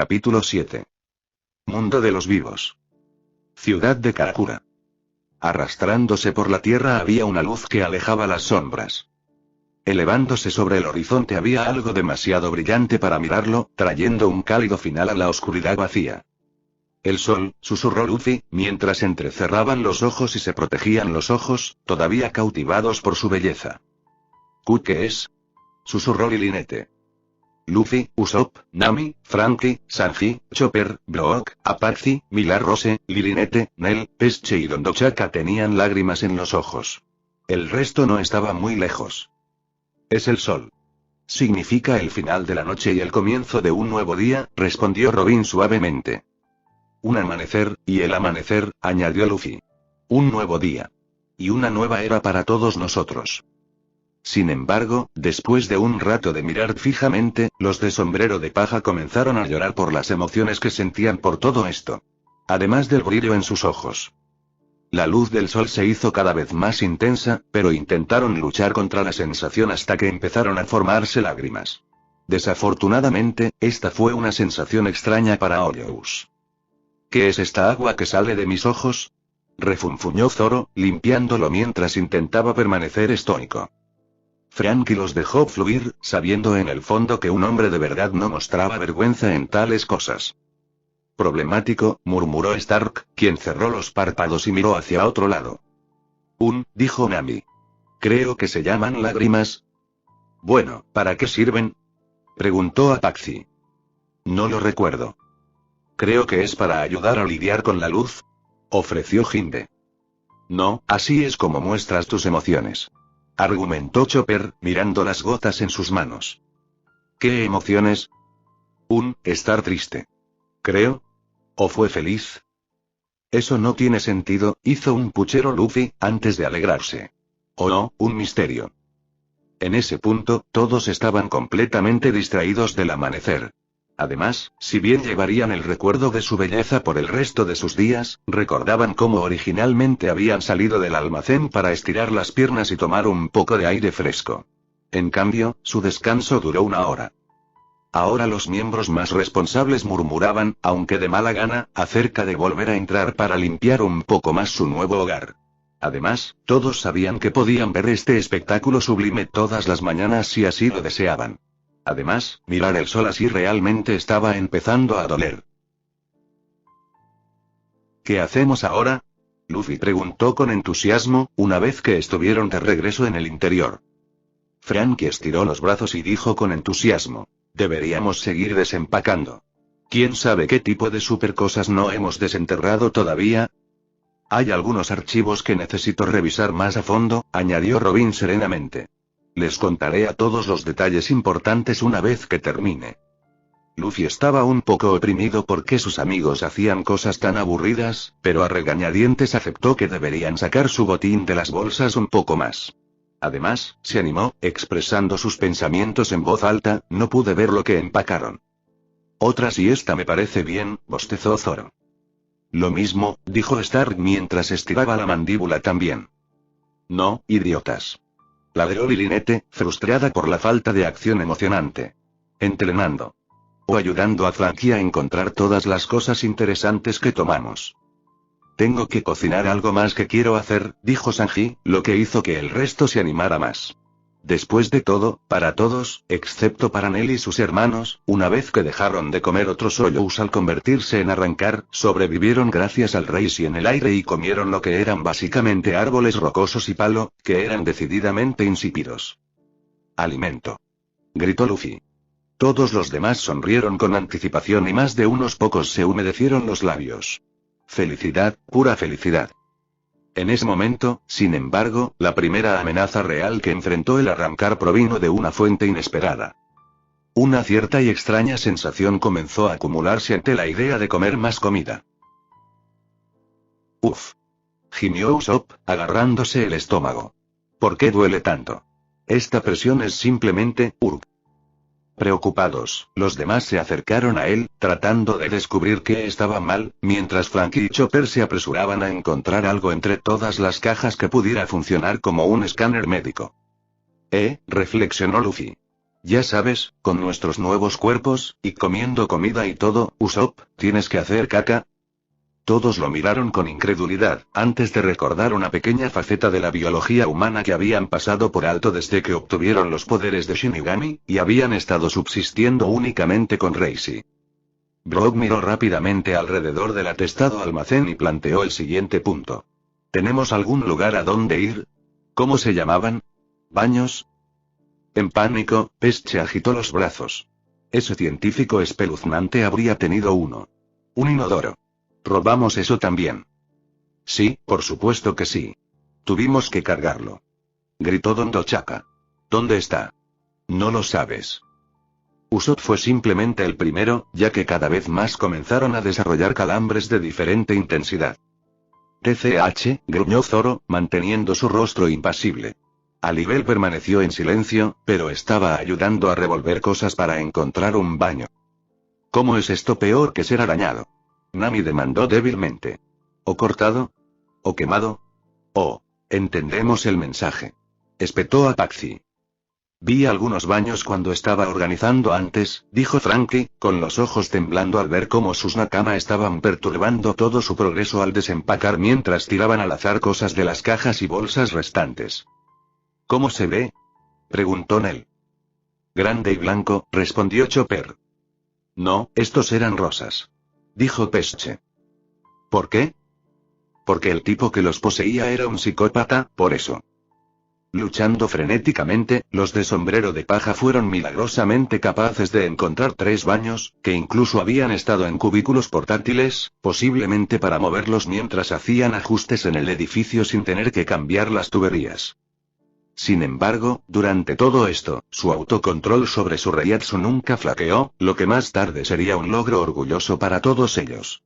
Capítulo 7. Mundo de los vivos. Ciudad de Karakura. Arrastrándose por la tierra había una luz que alejaba las sombras. Elevándose sobre el horizonte había algo demasiado brillante para mirarlo, trayendo un cálido final a la oscuridad vacía. El sol, susurró Luffy, mientras entrecerraban los ojos y se protegían los ojos, todavía cautivados por su belleza. ¿Qué es? Susurró Lilinete. Luffy, Usopp, Nami, Franky, Sanji, Chopper, Brook, Apache, Milar Rose, Lilinete, Nel, Pesche y Dondochaka tenían lágrimas en los ojos. El resto no estaba muy lejos. Es el sol. Significa el final de la noche y el comienzo de un nuevo día, respondió Robin suavemente. Un amanecer, y el amanecer, añadió Luffy. Un nuevo día. Y una nueva era para todos nosotros. Sin embargo, después de un rato de mirar fijamente, los de sombrero de paja comenzaron a llorar por las emociones que sentían por todo esto. Además del brillo en sus ojos. La luz del sol se hizo cada vez más intensa, pero intentaron luchar contra la sensación hasta que empezaron a formarse lágrimas. Desafortunadamente, esta fue una sensación extraña para Orious. ¿Qué es esta agua que sale de mis ojos? Refunfuñó Zoro, limpiándolo mientras intentaba permanecer estoico. Franky los dejó fluir, sabiendo en el fondo que un hombre de verdad no mostraba vergüenza en tales cosas. Problemático, murmuró Stark, quien cerró los párpados y miró hacia otro lado. Dijo Nami. Creo que se llaman lágrimas. Bueno, ¿para qué sirven? Preguntó Apache. No lo recuerdo. Creo que es para ayudar a lidiar con la luz. Ofreció Jinbe. No, así es como muestras tus emociones. Argumentó Chopper, mirando las gotas en sus manos. ¿Qué emociones? Estar triste. Creo. ¿O fue feliz? Eso no tiene sentido, hizo un puchero Luffy, antes de alegrarse. O no, un misterio. En ese punto, todos estaban completamente distraídos del amanecer. Además, si bien llevarían el recuerdo de su belleza por el resto de sus días, recordaban cómo originalmente habían salido del almacén para estirar las piernas y tomar un poco de aire fresco. En cambio, su descanso duró 1 hora. Ahora los miembros más responsables murmuraban, aunque de mala gana, acerca de volver a entrar para limpiar un poco más su nuevo hogar. Además, todos sabían que podían ver este espectáculo sublime todas las mañanas si así lo deseaban. Además, mirar el sol así realmente estaba empezando a doler. ¿Qué hacemos ahora? Luffy preguntó con entusiasmo, una vez que estuvieron de regreso en el interior. Franky estiró los brazos y dijo con entusiasmo. Deberíamos seguir desempacando. ¿Quién sabe qué tipo de supercosas no hemos desenterrado todavía? Hay algunos archivos que necesito revisar más a fondo, añadió Robin serenamente. Les contaré a todos los detalles importantes una vez que termine. Luffy estaba un poco oprimido porque sus amigos hacían cosas tan aburridas, pero a regañadientes aceptó que deberían sacar su botín de las bolsas un poco más. Además, se animó, expresando sus pensamientos en voz alta, no pude ver lo que empacaron. Otra siesta me parece bien, bostezó Zoro. Lo mismo, dijo Stark mientras estiraba la mandíbula también. No, idiotas. Ladró Lilinete, frustrada por la falta de acción emocionante. Entrenando. O ayudando a Franky a encontrar todas las cosas interesantes que tomamos. Tengo que cocinar algo más que quiero hacer, dijo Sanji, lo que hizo que el resto se animara más. Después de todo, para todos, excepto para Nel y sus hermanos, una vez que dejaron de comer otros hoyos al convertirse en arrancar, sobrevivieron gracias al Reishi en el aire y comieron lo que eran básicamente árboles rocosos y palo, que eran decididamente insípidos. Alimento. Gritó Luffy. Todos los demás sonrieron con anticipación y más de unos pocos se humedecieron los labios. Felicidad, pura felicidad. En ese momento, sin embargo, la primera amenaza real que enfrentó el arrancar provino de una fuente inesperada. Una cierta y extraña sensación comenzó a acumularse ante la idea de comer más comida. Uf. Gimió Usopp, agarrándose el estómago. ¿Por qué duele tanto? Esta presión es simplemente, Preocupados, los demás se acercaron a él, tratando de descubrir qué estaba mal, mientras Franky y Chopper se apresuraban a encontrar algo entre todas las cajas que pudiera funcionar como un escáner médico. Reflexionó Luffy. Ya sabes, con nuestros nuevos cuerpos, y comiendo comida y todo, Usopp, ¿tienes que hacer caca? Todos lo miraron con incredulidad, antes de recordar una pequeña faceta de la biología humana que habían pasado por alto desde que obtuvieron los poderes de Shinigami, y habían estado subsistiendo únicamente con Reishi. Brock miró rápidamente alrededor del atestado almacén y planteó el siguiente punto. ¿Tenemos algún lugar a donde ir? ¿Cómo se llamaban? ¿Baños? En pánico, Pesche agitó los brazos. Ese científico espeluznante habría tenido uno. Un inodoro. ¿Robamos eso también? Sí, por supuesto que sí. Tuvimos que cargarlo. Gritó Don Chaka. ¿Dónde está? No lo sabes. Usopp fue simplemente el primero, ya que cada vez más comenzaron a desarrollar calambres de diferente intensidad. TCH, gruñó Zoro, manteniendo su rostro impasible. Alibel permaneció en silencio, pero estaba ayudando a revolver cosas para encontrar un baño. ¿Cómo es esto peor que ser arañado? Nami demandó débilmente. ¿O cortado? ¿O quemado? Oh, entendemos el mensaje. Espetó a Paxi. Vi algunos baños cuando estaba organizando antes, dijo Frankie, con los ojos temblando al ver cómo sus nakama estaban perturbando todo su progreso al desempacar mientras tiraban al azar cosas de las cajas y bolsas restantes. ¿Cómo se ve? Preguntó Nell. Grande y blanco, respondió Chopper. No, estos eran rosas. Dijo Pesche. ¿Por qué? Porque el tipo que los poseía era un psicópata, por eso. Luchando frenéticamente, los de sombrero de paja fueron milagrosamente capaces de encontrar 3 baños, que incluso habían estado en cubículos portátiles, posiblemente para moverlos mientras hacían ajustes en el edificio sin tener que cambiar las tuberías. Sin embargo, durante todo esto, su autocontrol sobre su reiatsu nunca flaqueó, lo que más tarde sería un logro orgulloso para todos ellos.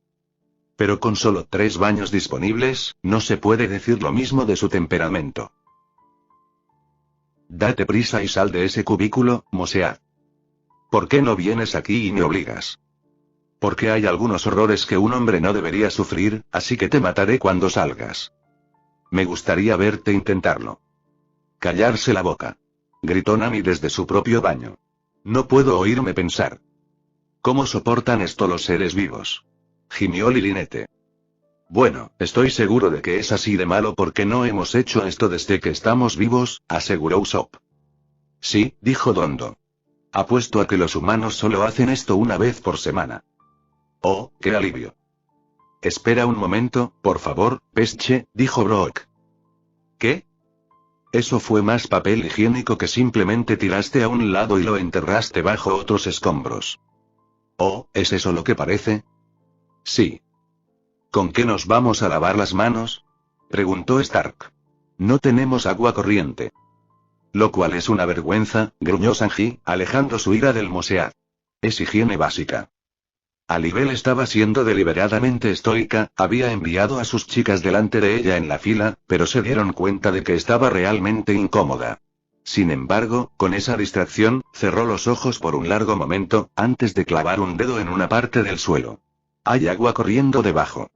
Pero con solo 3 baños disponibles, no se puede decir lo mismo de su temperamento. Date prisa y sal de ese cubículo, Mosead. ¿Por qué no vienes aquí y me obligas? Porque hay algunos horrores que un hombre no debería sufrir, así que te mataré cuando salgas. Me gustaría verte intentarlo. Callarse la boca. Gritó Nami desde su propio baño. No puedo oírme pensar. ¿Cómo soportan esto los seres vivos? Gimió Lilinete. Bueno, estoy seguro de que es así de malo porque no hemos hecho esto desde que estamos vivos, aseguró Usopp. Sí, dijo Dondo. Apuesto a que los humanos solo hacen esto una vez por semana. Oh, qué alivio. Espera un momento, por favor, Pesche, dijo Brock. ¿Qué? Eso fue más papel higiénico que simplemente tiraste a un lado y lo enterraste bajo otros escombros. Oh, ¿es eso lo que parece? Sí. ¿Con qué nos vamos a lavar las manos? Preguntó Stark. No tenemos agua corriente. Lo cual es una vergüenza, gruñó Sanji, alejando su ira del Mosead. Es higiene básica. Alibel estaba siendo deliberadamente estoica, había enviado a sus chicas delante de ella en la fila, pero se dieron cuenta de que estaba realmente incómoda. Sin embargo, con esa distracción, cerró los ojos por un largo momento, antes de clavar un dedo en una parte del suelo. Hay agua corriendo debajo.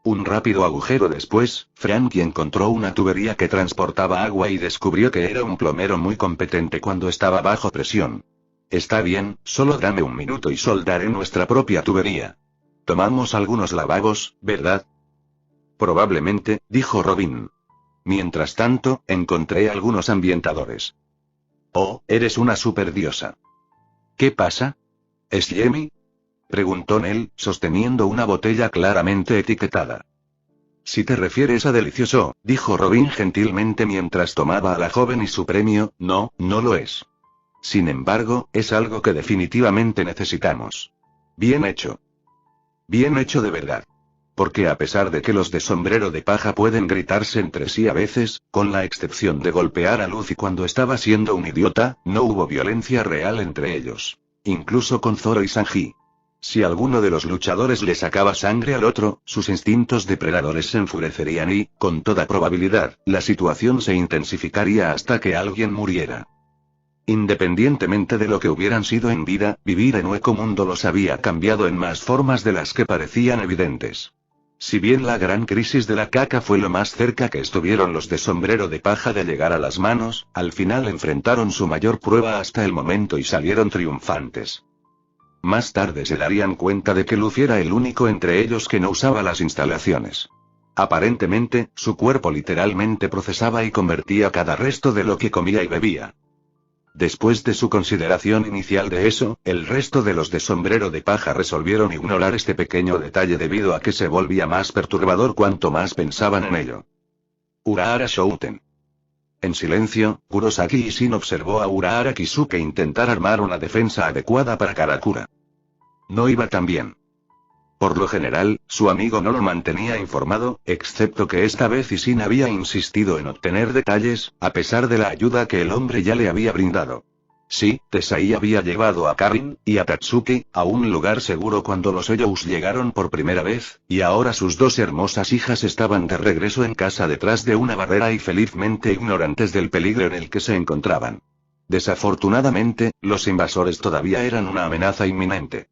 Un rápido agujero después, Frankie encontró una tubería que transportaba agua y descubrió que era un plomero muy competente cuando estaba bajo presión. Está bien, solo dame un minuto y soldaré nuestra propia tubería. Tomamos algunos lavabos, ¿verdad? Probablemente, dijo Robin. Mientras tanto, encontré algunos ambientadores. Oh, eres una superdiosa. ¿Qué pasa? ¿Es Yemi? Preguntó Nell, sosteniendo una botella claramente etiquetada. Si te refieres a delicioso, dijo Robin gentilmente mientras tomaba a la joven y su premio, no, no lo es. Sin embargo, es algo que definitivamente necesitamos. Bien hecho. Bien hecho de verdad. Porque a pesar de que los de sombrero de paja pueden gritarse entre sí a veces, con la excepción de golpear a Luffy cuando estaba siendo un idiota, no hubo violencia real entre ellos. Incluso con Zoro y Sanji. Si alguno de los luchadores le sacaba sangre al otro, sus instintos depredadores se enfurecerían y, con toda probabilidad, la situación se intensificaría hasta que alguien muriera. Independientemente de lo que hubieran sido en vida, vivir en Hueco Mundo los había cambiado en más formas de las que parecían evidentes. Si bien la gran crisis de la caca fue lo más cerca que estuvieron los de sombrero de paja de llegar a las manos, al final enfrentaron su mayor prueba hasta el momento y salieron triunfantes. Más tarde se darían cuenta de que Luffy era el único entre ellos que no usaba las instalaciones. Aparentemente, su cuerpo literalmente procesaba y convertía cada resto de lo que comía y bebía. Después de su consideración inicial de eso, el resto de los de sombrero de paja resolvieron ignorar este pequeño detalle debido a que se volvía más perturbador cuanto más pensaban en ello. Urahara Shouten. En silencio, Kurosaki Ishin observó a Urahara Kisuke intentar armar una defensa adecuada para Karakura. No iba tan bien. Por lo general, su amigo no lo mantenía informado, excepto que esta vez Ishin había insistido en obtener detalles, a pesar de la ayuda que el hombre ya le había brindado. Sí, Tesai había llevado a Karin, y a Tatsuki, a un lugar seguro cuando los Eiyous llegaron por primera vez, y ahora sus dos hermosas hijas estaban de regreso en casa detrás de una barrera y felizmente ignorantes del peligro en el que se encontraban. Desafortunadamente, los invasores todavía eran una amenaza inminente.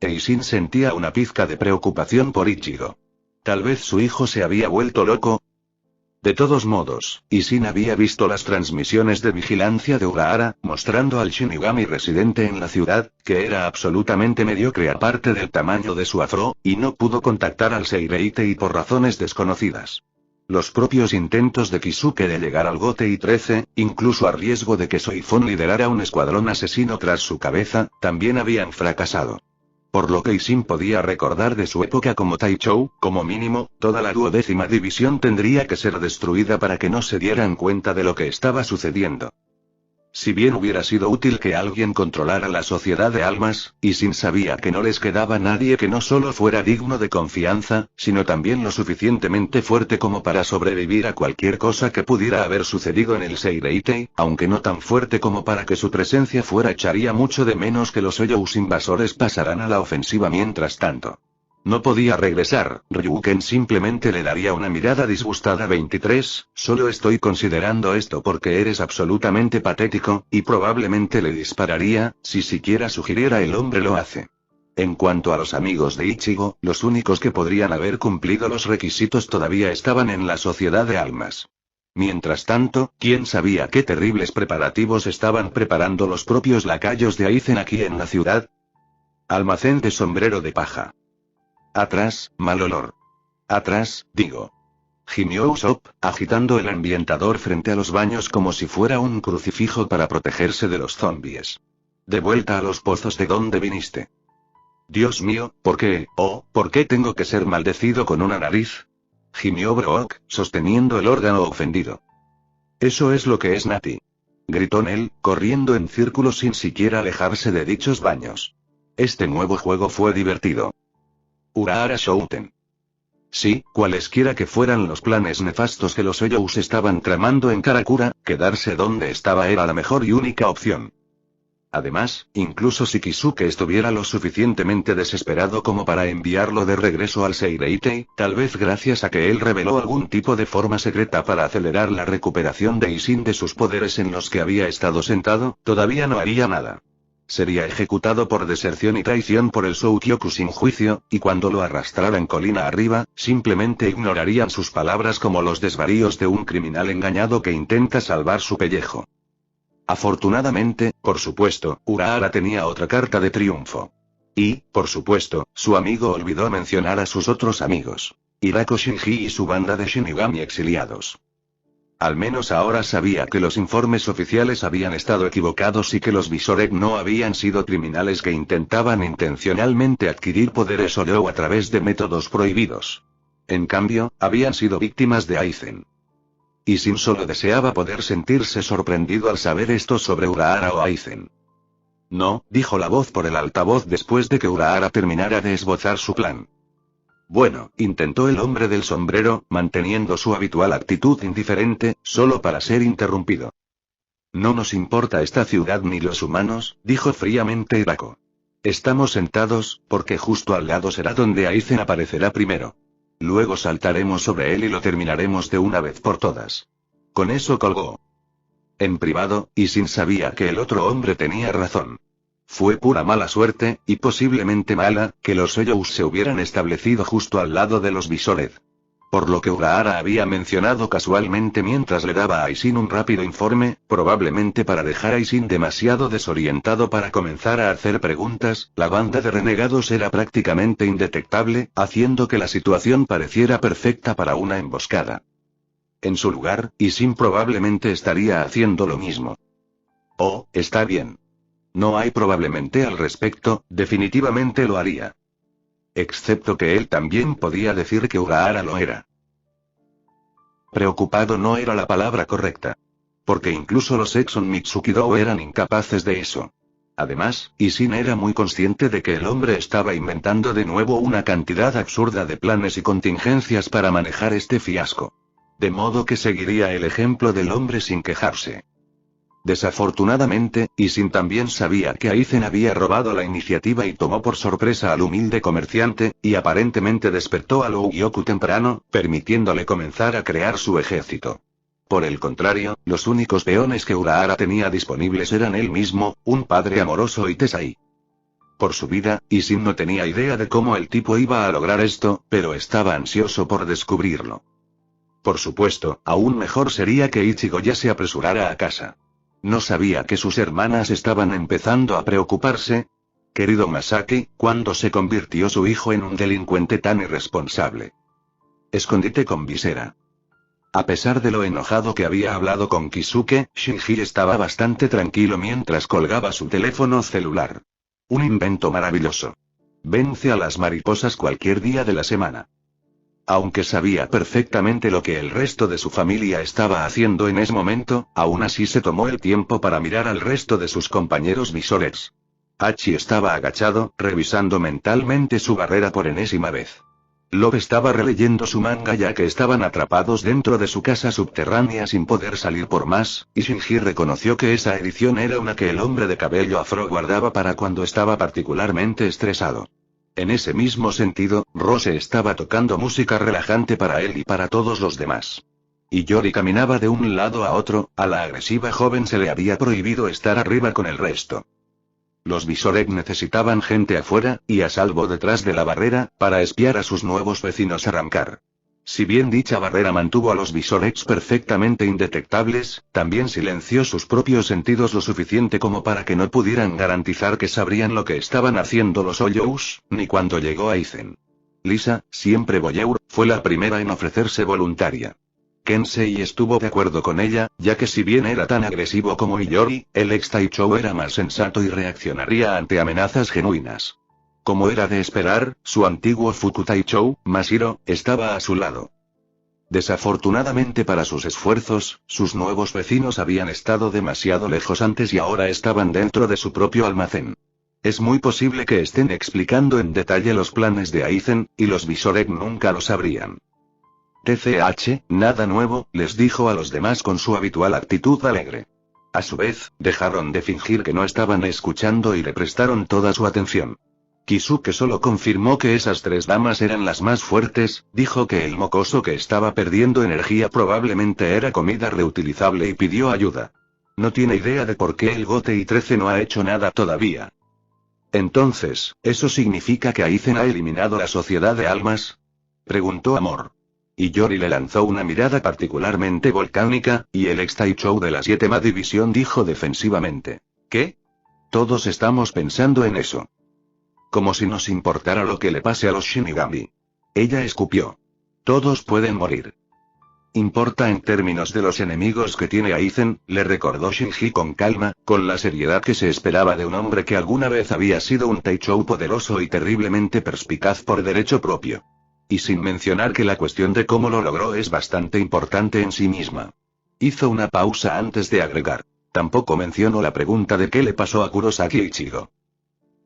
Ishin sentía una pizca de preocupación por Ichigo. Tal vez su hijo se había vuelto loco. De todos modos, Ishin había visto las transmisiones de vigilancia de Urahara, mostrando al Shinigami residente en la ciudad, que era absolutamente mediocre aparte del tamaño de su afro, y no pudo contactar al Seireitei por razones desconocidas. Los propios intentos de Kisuke de llegar al Gotei 13, incluso a riesgo de que Soifon liderara un escuadrón asesino tras su cabeza, también habían fracasado. Por lo que Ishin podía recordar de su época como Taichou, como mínimo, toda la 12ª división tendría que ser destruida para que no se dieran cuenta de lo que estaba sucediendo. Si bien hubiera sido útil que alguien controlara la sociedad de almas, Ishin sabía que no les quedaba nadie que no solo fuera digno de confianza, sino también lo suficientemente fuerte como para sobrevivir a cualquier cosa que pudiera haber sucedido en el Seireitei, aunque no tan fuerte como para que su presencia fuera. Echaría mucho de menos que los Eiyous invasores pasaran a la ofensiva mientras tanto. No podía regresar, Ryuken simplemente le daría una mirada disgustada. 23, solo estoy considerando esto porque eres absolutamente patético, y probablemente le dispararía, si siquiera sugiriera el hombre lo hace. En cuanto a los amigos de Ichigo, los únicos que podrían haber cumplido los requisitos todavía estaban en la sociedad de almas. Mientras tanto, ¿quién sabía qué terribles preparativos estaban preparando los propios lacayos de Aizen aquí en la ciudad? Almacén de sombrero de paja. Atrás, mal olor. Atrás, digo. Gimió Usopp, agitando el ambientador frente a los baños como si fuera un crucifijo para protegerse de los zombies. De vuelta a los pozos de donde viniste. Dios mío, ¿por qué, por qué tengo que ser maldecido con una nariz? Gimió Brook, sosteniendo el órgano ofendido. Eso es lo que es Nati. Gritó Nell, corriendo en círculos sin siquiera alejarse de dichos baños. Este nuevo juego fue divertido. Urahara Shouten. Sí, cualesquiera que fueran los planes nefastos que los Eiyous estaban tramando en Karakura, quedarse donde estaba era la mejor y única opción. Además, incluso si Kisuke estuviera lo suficientemente desesperado como para enviarlo de regreso al Seireitei, tal vez gracias a que él reveló algún tipo de forma secreta para acelerar la recuperación de Ishin de sus poderes en los que había estado sentado, todavía no haría nada. Sería ejecutado por deserción y traición por el Soukyoku sin juicio, y cuando lo arrastraran colina arriba, simplemente ignorarían sus palabras como los desvaríos de un criminal engañado que intenta salvar su pellejo. Afortunadamente, por supuesto, Urahara tenía otra carta de triunfo. Y, por supuesto, su amigo olvidó mencionar a sus otros amigos. Hirako Shinji y su banda de Shinigami exiliados. Al menos ahora sabía que los informes oficiales habían estado equivocados y que los Visorek no habían sido criminales que intentaban intencionalmente adquirir poderes Oro a través de métodos prohibidos. En cambio, habían sido víctimas de Aizen. Ishin solo deseaba poder sentirse sorprendido al saber esto sobre Urahara o Aizen. No, dijo la voz por el altavoz después de que Urahara terminara de esbozar su plan. Bueno, intentó el hombre del sombrero, manteniendo su habitual actitud indiferente, solo para ser interrumpido. No nos importa esta ciudad ni los humanos, dijo fríamente Hirako. Estamos sentados, porque justo al lado será donde Aizen aparecerá primero. Luego saltaremos sobre él y lo terminaremos de una vez por todas. Con eso colgó. En privado, Ishin sabía que el otro hombre tenía razón. Fue pura mala suerte, y posiblemente mala, que los Hoyous se hubieran establecido justo al lado de los Visored. Por lo que Urahara había mencionado casualmente mientras le daba a Aisin un rápido informe, probablemente para dejar a Aisin demasiado desorientado para comenzar a hacer preguntas, la banda de renegados era prácticamente indetectable, haciendo que la situación pareciera perfecta para una emboscada. En su lugar, Aisin probablemente estaría haciendo lo mismo. Oh, está bien. No hay probablemente al respecto, definitivamente lo haría. Excepto que él también podía decir que Urahara lo era. Preocupado no era la palabra correcta. Porque incluso los Exxon Mitsukido eran incapaces de eso. Además, Aisin era muy consciente de que el hombre estaba inventando de nuevo una cantidad absurda de planes y contingencias para manejar este fiasco. De modo que seguiría el ejemplo del hombre sin quejarse. Desafortunadamente, Aisin también sabía que Aizen había robado la iniciativa y tomó por sorpresa al humilde comerciante, y aparentemente despertó a Louyoku temprano, permitiéndole comenzar a crear su ejército. Por el contrario, los únicos peones que Urahara tenía disponibles eran él mismo, un padre amoroso y Tesai. Por su vida, Aisin no tenía idea de cómo el tipo iba a lograr esto, pero estaba ansioso por descubrirlo. Por supuesto, aún mejor sería que Ichigo ya se apresurara a casa. No sabía que sus hermanas estaban empezando a preocuparse. Querido Masaki, ¿cuándo se convirtió su hijo en un delincuente tan irresponsable? Escondite con visera. A pesar de lo enojado que había hablado con Kisuke, Shinji estaba bastante tranquilo mientras colgaba su teléfono celular. Un invento maravilloso. Vence a las mariposas cualquier día de la semana. Aunque sabía perfectamente lo que el resto de su familia estaba haciendo en ese momento, aún así se tomó el tiempo para mirar al resto de sus compañeros Visoreds. Hachi estaba agachado, revisando mentalmente su barrera por enésima vez. Love estaba releyendo su manga ya que estaban atrapados dentro de su casa subterránea sin poder salir por más, y Shinji reconoció que esa edición era una que el hombre de cabello afro guardaba para cuando estaba particularmente estresado. En ese mismo sentido, Rose estaba tocando música relajante para él y para todos los demás. Y Yori caminaba de un lado a otro, a la agresiva joven se le había prohibido estar arriba con el resto. Los Visored necesitaban gente afuera, y a salvo detrás de la barrera, para espiar a sus nuevos vecinos arrancar. Si bien dicha barrera mantuvo a los Visoreds perfectamente indetectables, también silenció sus propios sentidos lo suficiente como para que no pudieran garantizar que sabrían lo que estaban haciendo los Hoyous, ni cuando llegó Aizen. Lisa, siempre voyeur, fue la primera en ofrecerse voluntaria. Kensei estuvo de acuerdo con ella, ya que si bien era tan agresivo como Iyori, el ex Taichou era más sensato y reaccionaría ante amenazas genuinas. Como era de esperar, su antiguo Fuku Taichou, Mashiro, estaba a su lado. Desafortunadamente para sus esfuerzos, sus nuevos vecinos habían estado demasiado lejos antes y ahora estaban dentro de su propio almacén. Es muy posible que estén explicando en detalle los planes de Aizen, y los Visored nunca lo sabrían. TCH, nada nuevo, les dijo a los demás con su habitual actitud alegre. A su vez, dejaron de fingir que no estaban escuchando y le prestaron toda su atención. Kisuke solo confirmó que esas tres damas eran las más fuertes, dijo que el mocoso que estaba perdiendo energía probablemente era comida reutilizable y pidió ayuda. No tiene idea de por qué el Gote 13 no ha hecho nada todavía. Entonces, ¿eso significa que Aizen ha eliminado la sociedad de almas? Preguntó Amor. Y Yori le lanzó una mirada particularmente volcánica, y el ex Taichou de la 7ª división dijo defensivamente. ¿Qué? Todos estamos pensando en eso. Como si nos importara lo que le pase a los Shinigami. Ella escupió. Todos pueden morir. Importa en términos de los enemigos que tiene Aizen, le recordó Shinji con calma, con la seriedad que se esperaba de un hombre que alguna vez había sido un Taichou poderoso y terriblemente perspicaz por derecho propio. Y sin mencionar que la cuestión de cómo lo logró es bastante importante en sí misma. Hizo una pausa antes de agregar. Tampoco mencionó la pregunta de qué le pasó a Kurosaki Ichigo.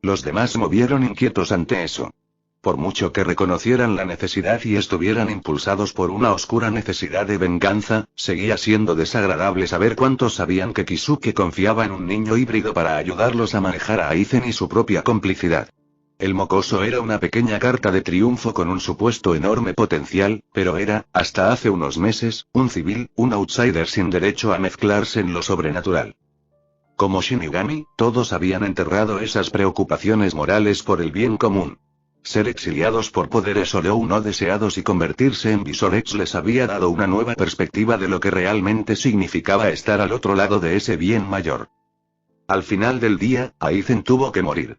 Los demás movieron inquietos ante eso. Por mucho que reconocieran la necesidad y estuvieran impulsados por una oscura necesidad de venganza, seguía siendo desagradable saber cuántos sabían que Kisuke confiaba en un niño híbrido para ayudarlos a manejar a Aizen y su propia complicidad. El mocoso era una pequeña carta de triunfo con un supuesto enorme potencial, pero era, hasta hace unos meses, un civil, un outsider sin derecho a mezclarse en lo sobrenatural. Como Shinigami, todos habían enterrado esas preocupaciones morales por el bien común. Ser exiliados por poderes Olou no deseados y convertirse en Visorex les había dado una nueva perspectiva de lo que realmente significaba estar al otro lado de ese bien mayor. Al final del día, Aizen tuvo que morir.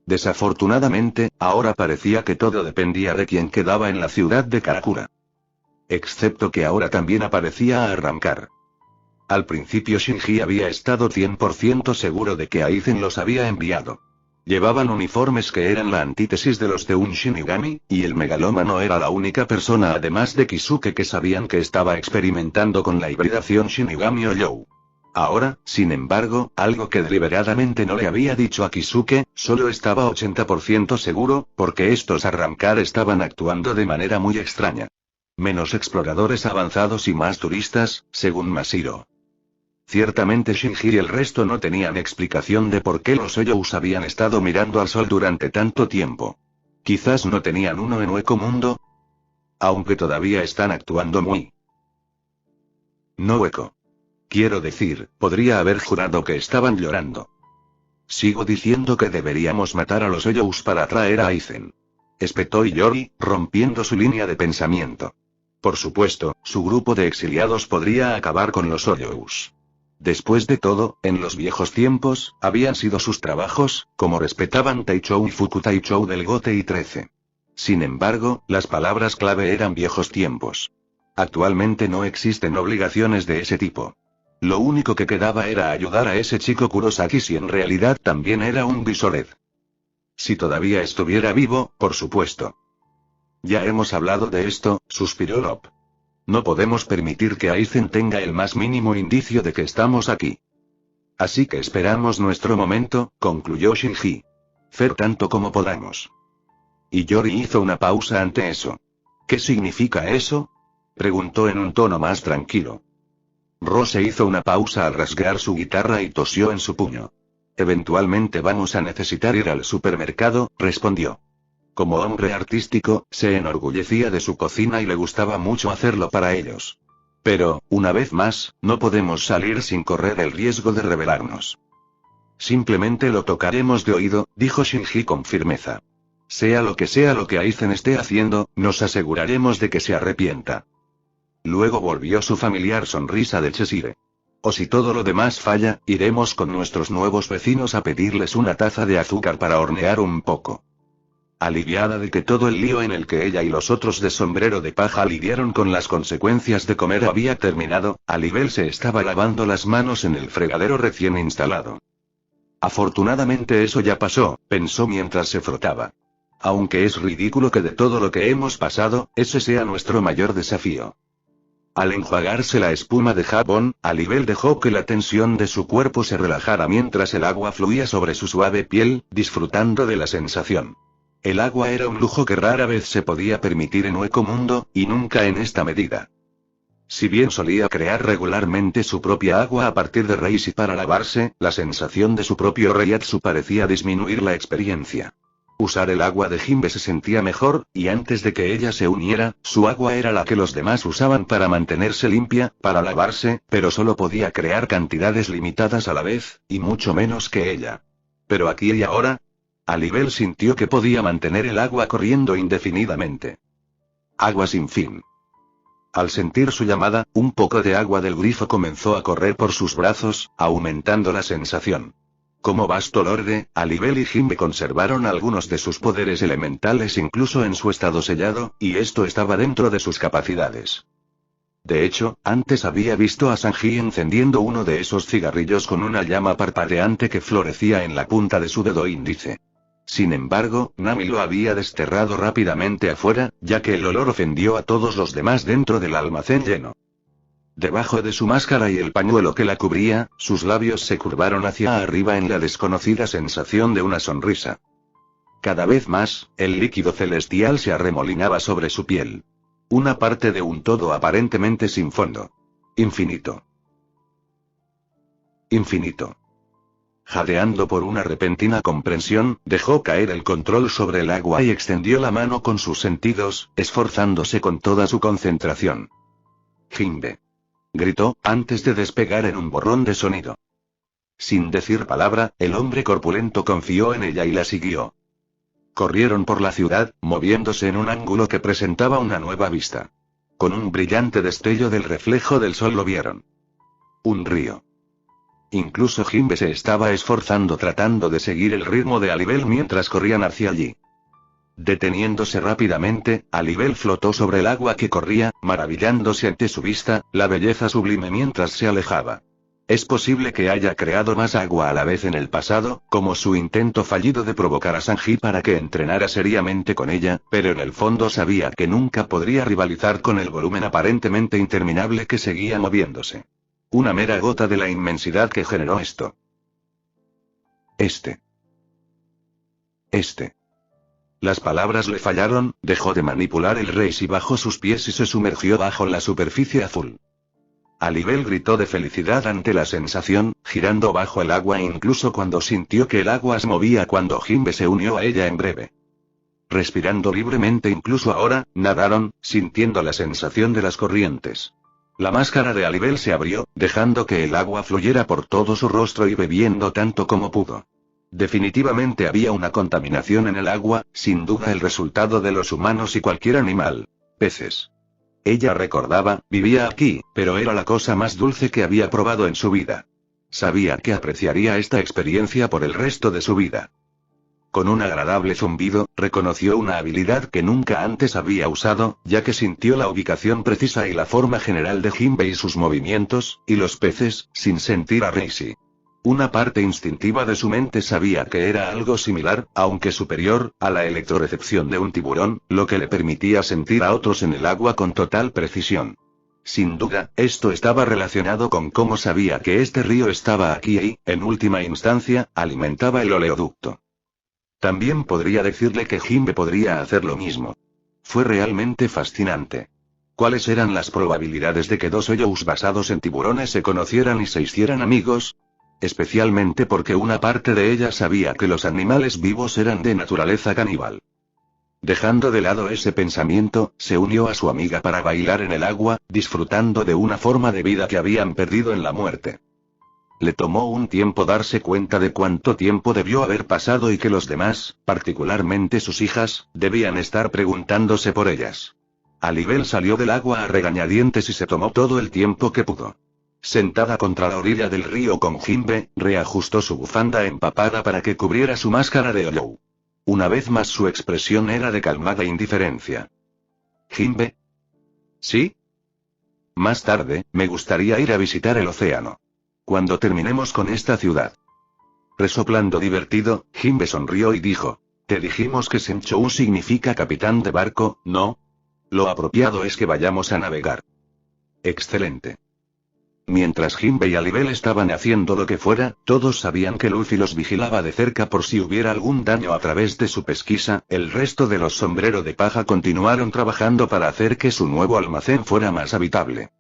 Desafortunadamente, ahora parecía que todo dependía de quien quedaba en la ciudad de Karakura. Excepto que ahora también aparecía a arrancar. Al principio Shinji había estado 100% seguro de que Aizen los había enviado. Llevaban uniformes que eran la antítesis de los de un Shinigami, y el megalómano era la única persona además de Kisuke que sabían que estaba experimentando con la hibridación Shinigami Olou. Ahora, sin embargo, algo que deliberadamente no le había dicho a Kisuke, solo estaba 80% seguro, porque estos arrancar estaban actuando de manera muy extraña. Menos exploradores avanzados y más turistas, según Mashiro. Ciertamente Shinji y el resto no tenían explicación de por qué los Olyous habían estado mirando al sol durante tanto tiempo. Quizás no tenían uno en Hueco Mundo. Aunque todavía están actuando muy... No hueco. Quiero decir, podría haber jurado que estaban llorando. Sigo diciendo que deberíamos matar a los Olyous para atraer a Aizen. Espetó Iori, rompiendo su línea de pensamiento. Por supuesto, su grupo de exiliados podría acabar con los Olyous. Después de todo, en los viejos tiempos, habían sido sus trabajos, como respetaban Taichou y Fuku Taichou del Gote y 13. Sin embargo, las palabras clave eran viejos tiempos. Actualmente no existen obligaciones de ese tipo. Lo único que quedaba era ayudar a ese chico Kurosaki si en realidad también era un Visored. Si todavía estuviera vivo, por supuesto. Ya hemos hablado de esto, suspiró Lop. No podemos permitir que Aizen tenga el más mínimo indicio de que estamos aquí. Así que esperamos nuestro momento, concluyó Shinji. Fer tanto como podamos. Y Yori hizo una pausa ante eso. ¿Qué significa eso? Preguntó en un tono más tranquilo. Rose hizo una pausa al rasgar su guitarra y tosió en su puño. Eventualmente vamos a necesitar ir al supermercado, respondió. Como hombre artístico, se enorgullecía de su cocina y le gustaba mucho hacerlo para ellos. Pero, una vez más, no podemos salir sin correr el riesgo de rebelarnos. Simplemente lo tocaremos de oído, dijo Shinji con firmeza. Sea lo que Aizen esté haciendo, nos aseguraremos de que se arrepienta. Luego volvió su familiar sonrisa de Cheshire. O si todo lo demás falla, iremos con nuestros nuevos vecinos a pedirles una taza de azúcar para hornear un poco. Aliviada de que todo el lío en el que ella y los otros de sombrero de paja lidiaron con las consecuencias de comer había terminado, Alibel se estaba lavando las manos en el fregadero recién instalado. Afortunadamente eso ya pasó, pensó mientras se frotaba. Aunque es ridículo que de todo lo que hemos pasado, ese sea nuestro mayor desafío. Al enjuagarse la espuma de jabón, Alibel dejó que la tensión de su cuerpo se relajara mientras el agua fluía sobre su suave piel, disfrutando de la sensación. El agua era un lujo que rara vez se podía permitir en Hueco Mundo, y nunca en esta medida. Si bien solía crear regularmente su propia agua a partir de Reishi para lavarse, la sensación de su propio Reiatsu parecía disminuir la experiencia. Usar el agua de Jinbe se sentía mejor, y antes de que ella se uniera, su agua era la que los demás usaban para mantenerse limpia, para lavarse, pero solo podía crear cantidades limitadas a la vez, y mucho menos que ella. Pero aquí y ahora, Alibel sintió que podía mantener el agua corriendo indefinidamente. Agua sin fin. Al sentir su llamada, un poco de agua del grifo comenzó a correr por sus brazos, aumentando la sensación. Como vasto lorde, Alibel y Jinbe conservaron algunos de sus poderes elementales incluso en su estado sellado, y esto estaba dentro de sus capacidades. De hecho, antes había visto a Sanji encendiendo uno de esos cigarrillos con una llama parpadeante que florecía en la punta de su dedo índice. Sin embargo, Nami lo había desterrado rápidamente afuera, ya que el olor ofendió a todos los demás dentro del almacén lleno. Debajo de su máscara y el pañuelo que la cubría, sus labios se curvaron hacia arriba en la desconocida sensación de una sonrisa. Cada vez más, el líquido celestial se arremolinaba sobre su piel. Una parte de un todo aparentemente sin fondo. Infinito. Infinito. Jadeando por una repentina comprensión, dejó caer el control sobre el agua y extendió la mano con sus sentidos, esforzándose con toda su concentración. Jinbe. Gritó, antes de despegar en un borrón de sonido. Sin decir palabra, el hombre corpulento confió en ella y la siguió. Corrieron por la ciudad, moviéndose en un ángulo que presentaba una nueva vista. Con un brillante destello del reflejo del sol lo vieron. Un río. Incluso Jimbe se estaba esforzando tratando de seguir el ritmo de Alibel mientras corrían hacia allí. Deteniéndose rápidamente, Alibel flotó sobre el agua que corría, maravillándose ante su vista, la belleza sublime mientras se alejaba. Es posible que haya creado más agua a la vez en el pasado, como su intento fallido de provocar a Sanji para que entrenara seriamente con ella, pero en el fondo sabía que nunca podría rivalizar con el volumen aparentemente interminable que seguía moviéndose. Una mera gota de la inmensidad que generó esto. Este. Las palabras le fallaron, dejó de manipular el rey y bajó sus pies y se sumergió bajo la superficie azul. Alibel gritó de felicidad ante la sensación, girando bajo el agua incluso cuando sintió que el agua se movía cuando Jimbe se unió a ella en breve. Respirando libremente incluso ahora, nadaron, sintiendo la sensación de las corrientes. La máscara de Alibel se abrió, dejando que el agua fluyera por todo su rostro y bebiendo tanto como pudo. Definitivamente había una contaminación en el agua, sin duda el resultado de los humanos y cualquier animal. Peces. Ella recordaba, vivía aquí, pero era la cosa más dulce que había probado en su vida. Sabía que apreciaría esta experiencia por el resto de su vida. Con un agradable zumbido, reconoció una habilidad que nunca antes había usado, ya que sintió la ubicación precisa y la forma general de Jimbe y sus movimientos, y los peces, sin sentir a Reishi. Una parte instintiva de su mente sabía que era algo similar, aunque superior, a la electrorecepción de un tiburón, lo que le permitía sentir a otros en el agua con total precisión. Sin duda, esto estaba relacionado con cómo sabía que este río estaba aquí y, en última instancia, alimentaba el oleoducto. También podría decirle que Jimbe podría hacer lo mismo. Fue realmente fascinante. ¿Cuáles eran las probabilidades de que dos Oyous basados en tiburones se conocieran y se hicieran amigos? Especialmente porque una parte de ella sabía que los animales vivos eran de naturaleza caníbal. Dejando de lado ese pensamiento, se unió a su amiga para bailar en el agua, disfrutando de una forma de vida que habían perdido en la muerte. Le tomó un tiempo darse cuenta de cuánto tiempo debió haber pasado y que los demás, particularmente sus hijas, debían estar preguntándose por ellas. Alibel salió del agua a regañadientes y se tomó todo el tiempo que pudo. Sentada contra la orilla del río con Jimbe, reajustó su bufanda empapada para que cubriera su máscara de Oyou. Una vez más su expresión era de calmada indiferencia. ¿Jimbe? ¿Sí? Más tarde, me gustaría ir a visitar el océano. Cuando terminemos con esta ciudad. Resoplando divertido, Jimbe sonrió y dijo: Te dijimos que Senchou significa capitán de barco, ¿no? Lo apropiado es que vayamos a navegar. Excelente. Mientras Jimbe y Alibel estaban haciendo lo que fuera, todos sabían que Luffy los vigilaba de cerca por si hubiera algún daño a través de su pesquisa. El resto de los sombrero de paja continuaron trabajando para hacer que su nuevo almacén fuera más habitable.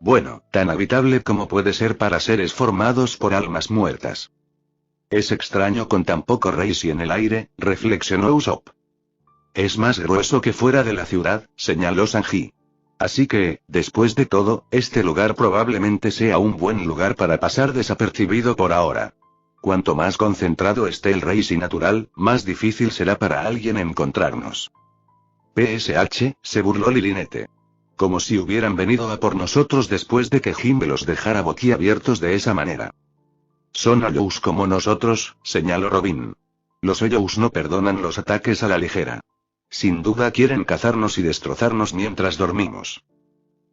Bueno, tan habitable como puede ser para seres formados por almas muertas. Es extraño con tan poco Reishi en el aire, reflexionó Usopp. Es más grueso que fuera de la ciudad, señaló Sanji. Así que, después de todo, este lugar probablemente sea un buen lugar para pasar desapercibido por ahora. Cuanto más concentrado esté el Reishi natural, más difícil será para alguien encontrarnos. PSH, se burló Lilinete. Como si hubieran venido a por nosotros después de que Jimbe los dejara boquiabiertos de esa manera. Son Oyous como nosotros, señaló Robin. Los Oyous no perdonan los ataques a la ligera. Sin duda quieren cazarnos y destrozarnos mientras dormimos.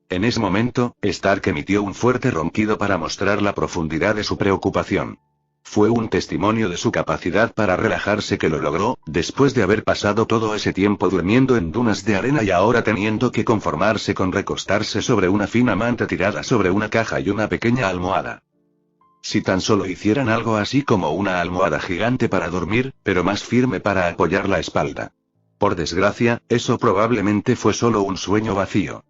En ese momento, Stark emitió un fuerte ronquido para mostrar la profundidad de su preocupación. Fue un testimonio de su capacidad para relajarse que lo logró, después de haber pasado todo ese tiempo durmiendo en dunas de arena y ahora teniendo que conformarse con recostarse sobre una fina manta tirada sobre una caja y una pequeña almohada. Si tan solo hicieran algo así como una almohada gigante para dormir, pero más firme para apoyar la espalda. Por desgracia, eso probablemente fue solo un sueño vacío.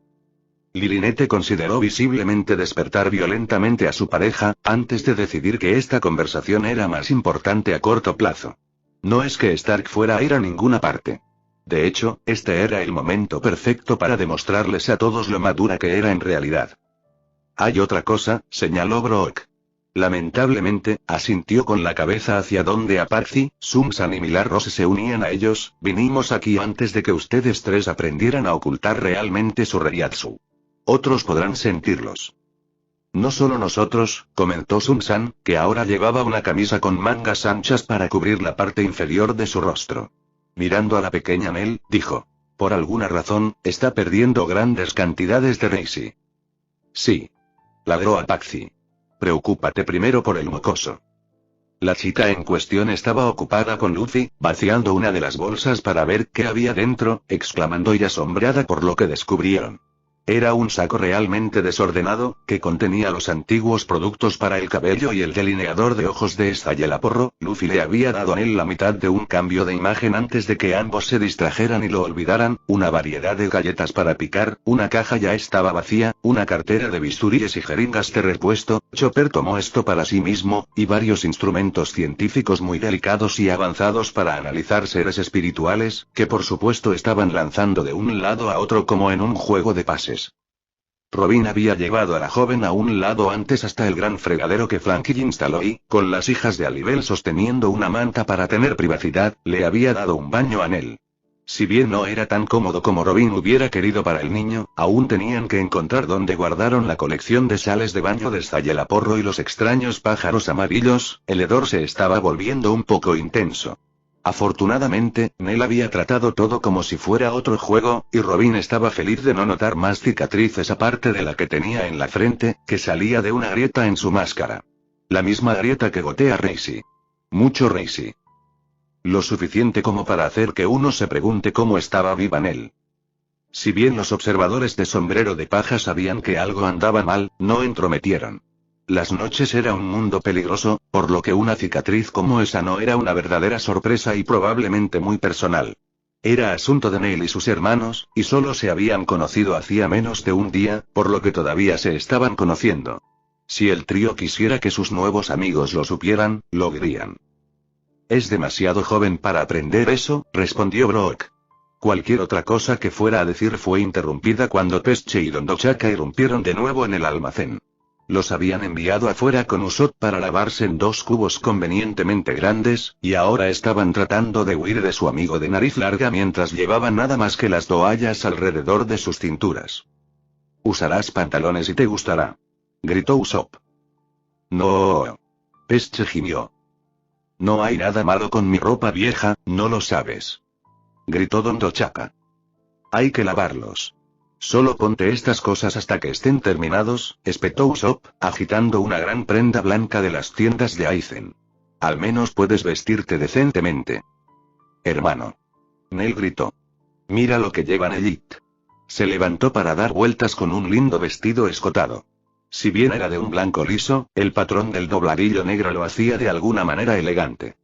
Lilinete consideró visiblemente despertar violentamente a su pareja, antes de decidir que esta conversación era más importante a corto plazo. No es que Stark fuera a ir a ninguna parte. De hecho, este era el momento perfecto para demostrarles a todos lo madura que era en realidad. Hay otra cosa, señaló Brook. Lamentablemente, asintió con la cabeza hacia donde Apache, Sun-san y Milagros se unían a ellos. Vinimos aquí antes de que ustedes tres aprendieran a ocultar realmente su Reiatsu. Otros podrán sentirlos. No solo nosotros, comentó Sun-san, que ahora llevaba una camisa con mangas anchas para cubrir la parte inferior de su rostro. Mirando a la pequeña Nell, dijo. Por alguna razón, está perdiendo grandes cantidades de Reishi. Sí. Ladró Apache. Preocúpate primero por el mocoso. La chica en cuestión estaba ocupada con Luffy, vaciando una de las bolsas para ver qué había dentro, exclamando y asombrada por lo que descubrieron. Era un saco realmente desordenado, que contenía los antiguos productos para el cabello y el delineador de ojos de Estayelaporro. Luffy le había dado a él la mitad de un cambio de imagen antes de que ambos se distrajeran y lo olvidaran, una variedad de galletas para picar, una caja ya estaba vacía, una cartera de bisturíes y jeringas de repuesto. Chopper tomó esto para sí mismo, y varios instrumentos científicos muy delicados y avanzados para analizar seres espirituales, que por supuesto estaban lanzando de un lado a otro como en un juego de pases. Robin había llevado a la joven a un lado antes hasta el gran fregadero que Frankie instaló y, con las hijas de Alibel sosteniendo una manta para tener privacidad, le había dado un baño a Nell. Si bien no era tan cómodo como Robin hubiera querido para el niño, aún tenían que encontrar dónde guardaron la colección de sales de baño de Estayelaporro y los extraños pájaros amarillos. El hedor se estaba volviendo un poco intenso. Afortunadamente, Nell había tratado todo como si fuera otro juego, y Robin estaba feliz de no notar más cicatrices aparte de la que tenía en la frente, que salía de una grieta en su máscara. La misma grieta que gotea Reishi. Mucho Reishi. Lo suficiente como para hacer que uno se pregunte cómo estaba viva Nell. Si bien los observadores de sombrero de paja sabían que algo andaba mal, no entrometieron. Las noches era un mundo peligroso, por lo que una cicatriz como esa no era una verdadera sorpresa y probablemente muy personal. Era asunto de Nell y sus hermanos, y solo se habían conocido hacía menos de un día, por lo que todavía se estaban conociendo. Si el trío quisiera que sus nuevos amigos lo supieran, lo dirían. Es demasiado joven para aprender eso, respondió Brock. Cualquier otra cosa que fuera a decir fue interrumpida cuando Pesche y Dondochaka irrumpieron de nuevo en el almacén. Los habían enviado afuera con Usopp para lavarse en dos cubos convenientemente grandes, y ahora estaban tratando de huir de su amigo de nariz larga mientras llevaban nada más que las toallas alrededor de sus cinturas. Usarás pantalones y te gustará. Gritó Usopp. No. Pesche gimió. No hay nada malo con mi ropa vieja, ¿no lo sabes? Gritó Dondochaka. Hay que lavarlos. Solo ponte estas cosas hasta que estén terminados, espetó Usopp, agitando una gran prenda blanca de las tiendas de Aizen. Al menos puedes vestirte decentemente. Hermano. Nell gritó. Mira lo que llevan Elite. Se levantó para dar vueltas con un lindo vestido escotado. Si bien era de un blanco liso, el patrón del dobladillo negro lo hacía de alguna manera elegante.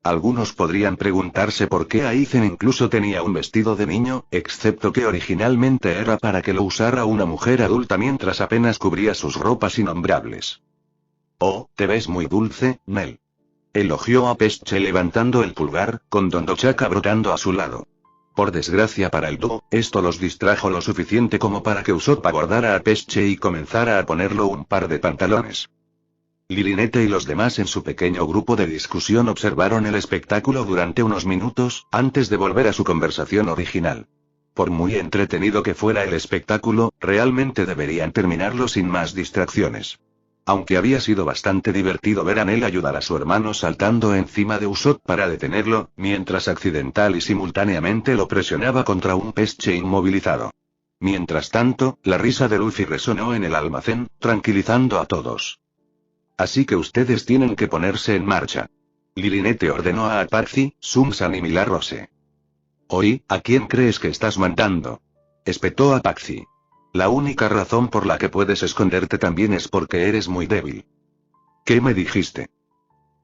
Algunos podrían preguntarse por qué Aizen incluso tenía un vestido de niño, excepto que originalmente era para que lo usara una mujer adulta mientras apenas cubría sus ropas innombrables. Oh, te ves muy dulce, Nell. Elogió a Pesche levantando el pulgar, con Dondochaka brotando a su lado. Por desgracia para el dúo, esto los distrajo lo suficiente como para que Usopp abordara a Pesche y comenzara a ponerlo un par de pantalones. Lilinete y los demás en su pequeño grupo de discusión observaron el espectáculo durante unos minutos, antes de volver a su conversación original. Por muy entretenido que fuera el espectáculo, realmente deberían terminarlo sin más distracciones. Aunque había sido bastante divertido ver a Nell ayudar a su hermano saltando encima de Usopp para detenerlo, mientras accidental y simultáneamente lo presionaba contra un Pesche inmovilizado. Mientras tanto, la risa de Luffy resonó en el almacén, tranquilizando a todos. Así que ustedes tienen que ponerse en marcha. Lilinete ordenó a Apache, Sun-san y Milagros. Hoy, ¿a quién crees que estás mandando? Espetó Apache. La única razón por la que puedes esconderte también es porque eres muy débil. ¿Qué me dijiste?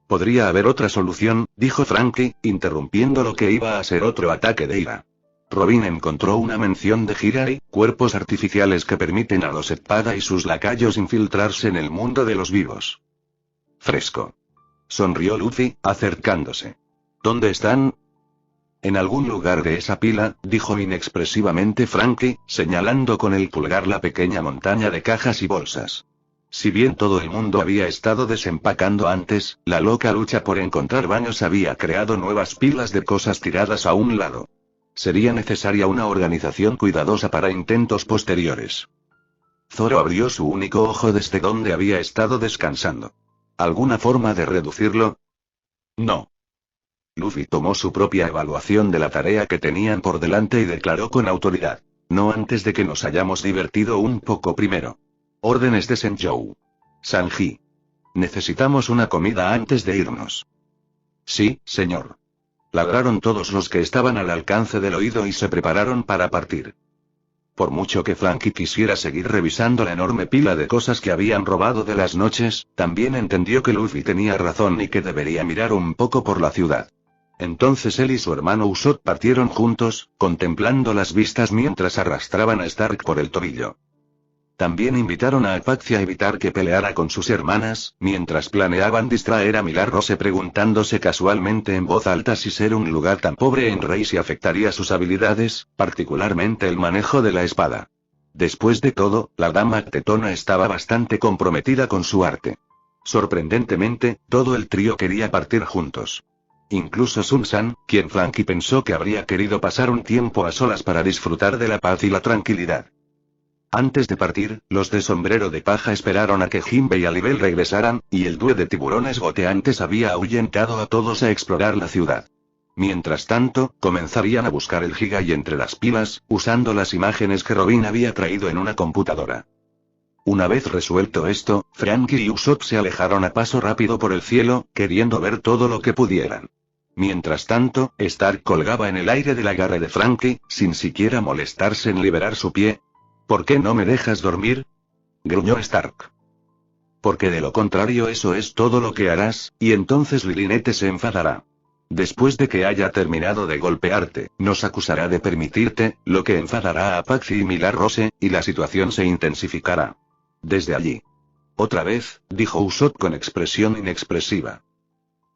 Podría haber otra solución, dijo Frankie, interrumpiendo lo que iba a ser otro ataque de ira. Robin encontró una mención de Jiraiya, cuerpos artificiales que permiten a los Espada y sus lacayos infiltrarse en el mundo de los vivos. Fresco. Sonrió Luffy, acercándose. ¿Dónde están? En algún lugar de esa pila, dijo inexpresivamente Frankie, señalando con el pulgar la pequeña montaña de cajas y bolsas. Si bien todo el mundo había estado desempacando antes, la loca lucha por encontrar baños había creado nuevas pilas de cosas tiradas a un lado. Sería necesaria una organización cuidadosa para intentos posteriores. Zoro abrió su único ojo desde donde había estado descansando. ¿Alguna forma de reducirlo? No. Luffy tomó su propia evaluación de la tarea que tenían por delante y declaró con autoridad. No antes de que nos hayamos divertido un poco primero. Órdenes de Senjou. Sanji. Necesitamos una comida antes de irnos. Sí, señor. Ladraron todos los que estaban al alcance del oído y se prepararon para partir. Por mucho que Franky quisiera seguir revisando la enorme pila de cosas que habían robado de las noches, también entendió que Luffy tenía razón y que debería mirar un poco por la ciudad. Entonces él y su hermano Usopp partieron juntos, contemplando las vistas mientras arrastraban a Stark por el tobillo. También invitaron a Apache a evitar que peleara con sus hermanas, mientras planeaban distraer a Milagros preguntándose casualmente en voz alta si ser un lugar tan pobre en Reis afectaría sus habilidades, particularmente el manejo de la espada. Después de todo, la dama tetona estaba bastante comprometida con su arte. Sorprendentemente, todo el trío quería partir juntos. Incluso Sun-san, quien Franky pensó que habría querido pasar un tiempo a solas para disfrutar de la paz y la tranquilidad. Antes de partir, los de sombrero de paja esperaron a que Jinbe y Alibel regresaran, y el dúo de tiburones goteantes había ahuyentado a todos a explorar la ciudad. Mientras tanto, comenzarían a buscar el Giga entre las pilas, usando las imágenes que Robin había traído en una computadora. Una vez resuelto esto, Franky y Usopp se alejaron a paso rápido por el cielo, queriendo ver todo lo que pudieran. Mientras tanto, Stark colgaba en el aire del agarre de Franky, sin siquiera molestarse en liberar su pie. ¿Por qué no me dejas dormir? Gruñó Stark. Porque de lo contrario eso es todo lo que harás, y entonces Lilinette se enfadará. Después de que haya terminado de golpearte, nos acusará de permitirte, lo que enfadará a Apache y Milagros, y la situación se intensificará. Desde allí. Otra vez, dijo Usopp con expresión inexpresiva.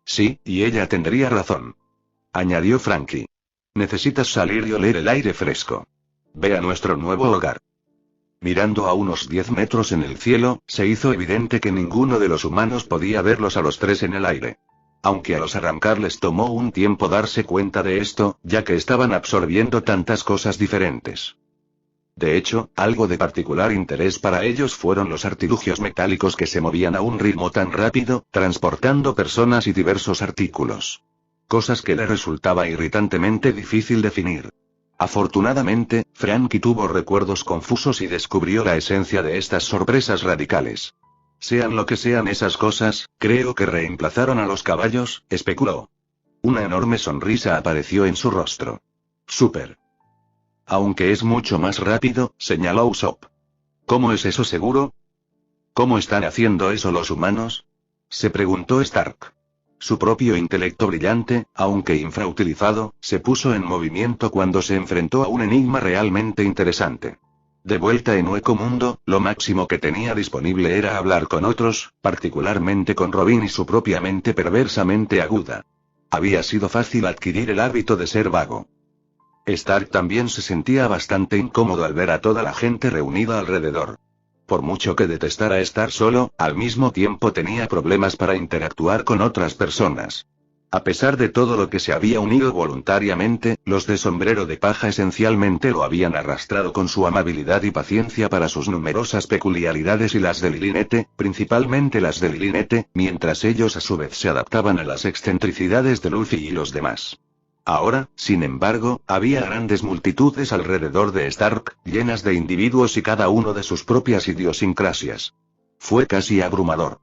Sí, y ella tendría razón. Añadió Franky. Necesitas salir y oler el aire fresco. Ve a nuestro nuevo hogar. Mirando a unos 10 metros en el cielo, se hizo evidente que ninguno de los humanos podía verlos a los tres en el aire. Aunque a los arrancar les tomó un tiempo darse cuenta de esto, ya que estaban absorbiendo tantas cosas diferentes. De hecho, algo de particular interés para ellos fueron los artilugios metálicos que se movían a un ritmo tan rápido, transportando personas y diversos artículos. Cosas que le resultaba irritantemente difícil definir. Afortunadamente, Franky tuvo recuerdos confusos y descubrió la esencia de estas sorpresas radicales. Sean lo que sean esas cosas, creo que reemplazaron a los caballos, especuló. Una enorme sonrisa apareció en su rostro. Súper. Aunque es mucho más rápido, señaló Usopp. ¿Cómo es eso seguro? ¿Cómo están haciendo eso los humanos? Se preguntó Stark. Su propio intelecto brillante, aunque infrautilizado, se puso en movimiento cuando se enfrentó a un enigma realmente interesante. De vuelta en Hueco Mundo, lo máximo que tenía disponible era hablar con otros, particularmente con Robin y su propia mente perversamente aguda. Había sido fácil adquirir el hábito de ser vago. Stark también se sentía bastante incómodo al ver a toda la gente reunida alrededor. Por mucho que detestara estar solo, al mismo tiempo tenía problemas para interactuar con otras personas. A pesar de todo lo que se había unido voluntariamente, los de sombrero de paja esencialmente lo habían arrastrado con su amabilidad y paciencia para sus numerosas peculiaridades y las de Lilinette, principalmente las de Lilinette, mientras ellos a su vez se adaptaban a las excentricidades de Luffy y los demás. Ahora, sin embargo, había grandes multitudes alrededor de Stark, llenas de individuos y cada uno de sus propias idiosincrasias. Fue casi abrumador.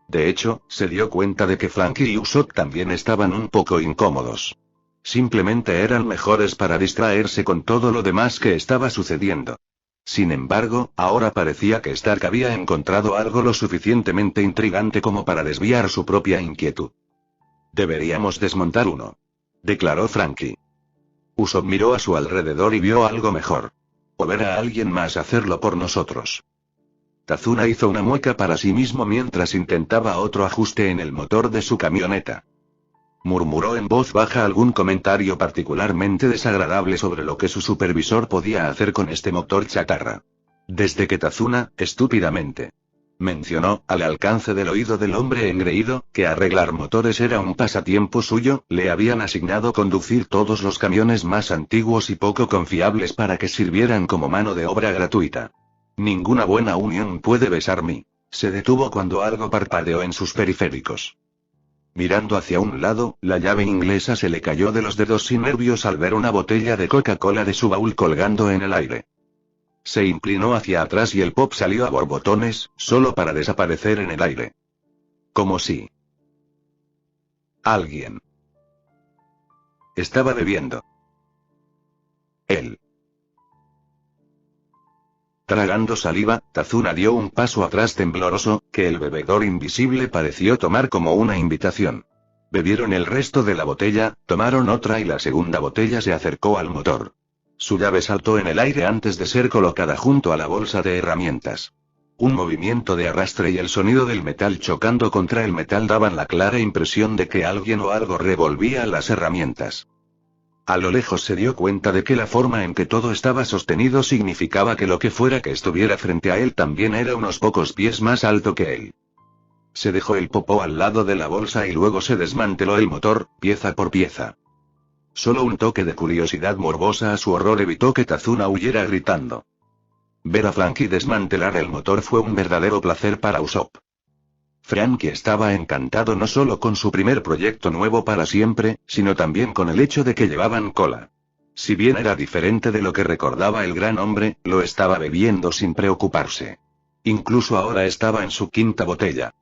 De hecho, se dio cuenta de que Franky y Usopp también estaban un poco incómodos. Simplemente eran mejores para distraerse con todo lo demás que estaba sucediendo. Sin embargo, ahora parecía que Stark había encontrado algo lo suficientemente intrigante como para desviar su propia inquietud. Deberíamos desmontar uno, declaró Franky. Usopp miró a su alrededor y vio algo mejor. O ver a alguien más hacerlo por nosotros. Tazuna hizo una mueca para sí mismo mientras intentaba otro ajuste en el motor de su camioneta. Murmuró en voz baja algún comentario particularmente desagradable sobre lo que su supervisor podía hacer con este motor chatarra. Desde que Tazuna, estúpidamente, mencionó, al alcance del oído del hombre engreído, que arreglar motores era un pasatiempo suyo, le habían asignado conducir todos los camiones más antiguos y poco confiables para que sirvieran como mano de obra gratuita. Ninguna buena unión puede besar mí. Se detuvo cuando algo parpadeó en sus periféricos. Mirando hacia un lado, la llave inglesa se le cayó de los dedos sin nervios al ver una botella de Coca-Cola de su baúl colgando en el aire. Se inclinó hacia atrás y el pop salió a borbotones, solo para desaparecer en el aire. Como si alguien estaba bebiendo. Él. Tragando saliva, Tazuna dio un paso atrás tembloroso, que el bebedor invisible pareció tomar como una invitación. Bebieron el resto de la botella, tomaron otra y la segunda botella se acercó al motor. Su llave saltó en el aire antes de ser colocada junto a la bolsa de herramientas. Un movimiento de arrastre y el sonido del metal chocando contra el metal daban la clara impresión de que alguien o algo revolvía las herramientas. A lo lejos se dio cuenta de que la forma en que todo estaba sostenido significaba que lo que fuera que estuviera frente a él también era unos pocos pies más alto que él. Se dejó el popó al lado de la bolsa y luego se desmanteló el motor, pieza por pieza. Solo un toque de curiosidad morbosa a su horror evitó que Tazuna huyera gritando. Ver a Frankie desmantelar el motor fue un verdadero placer para Usopp. Frankie estaba encantado no solo con su primer proyecto nuevo para siempre, sino también con el hecho de que llevaban cola. Si bien era diferente de lo que recordaba el gran hombre, lo estaba bebiendo sin preocuparse. Incluso ahora estaba en su quinta botella.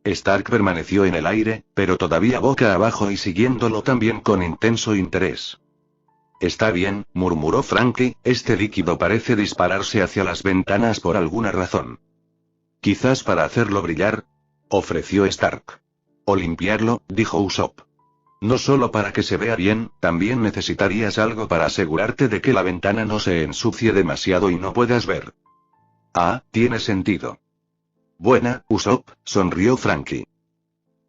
Stark permaneció en el aire, pero todavía boca abajo y siguiéndolo también con intenso interés. Está bien, murmuró Frankie, este líquido parece dispararse hacia las ventanas por alguna razón. Quizás para hacerlo brillar, ofreció Stark. O limpiarlo, dijo Usopp. No solo para que se vea bien, también necesitarías algo para asegurarte de que la ventana no se ensucie demasiado y no puedas ver. Ah, tiene sentido. Buena, Usopp, sonrió Frankie.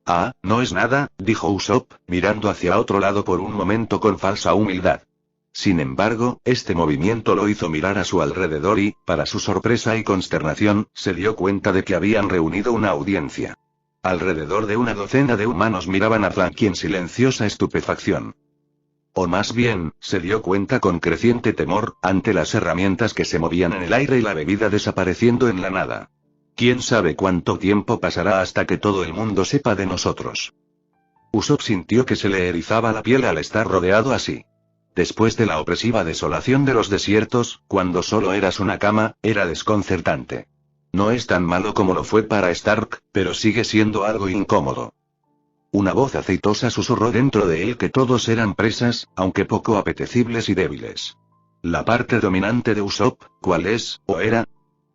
Ah, no es nada, dijo Usopp, mirando hacia otro lado por un momento con falsa humildad. Sin embargo, este movimiento lo hizo mirar a su alrededor y, para su sorpresa y consternación, se dio cuenta de que habían reunido una audiencia. Alrededor de una docena de humanos miraban a Frankie en silenciosa estupefacción. O más bien, se dio cuenta con creciente temor, ante las herramientas que se movían en el aire y la bebida desapareciendo en la nada. ¿Quién sabe cuánto tiempo pasará hasta que todo el mundo sepa de nosotros? Usopp sintió que se le erizaba la piel al estar rodeado así. Después de la opresiva desolación de los desiertos, cuando solo eras una cama, era desconcertante. No es tan malo como lo fue para Stark, pero sigue siendo algo incómodo. Una voz aceitosa susurró dentro de él que todos eran presas, aunque poco apetecibles y débiles. La parte dominante de Usopp, ¿cuál es, o era?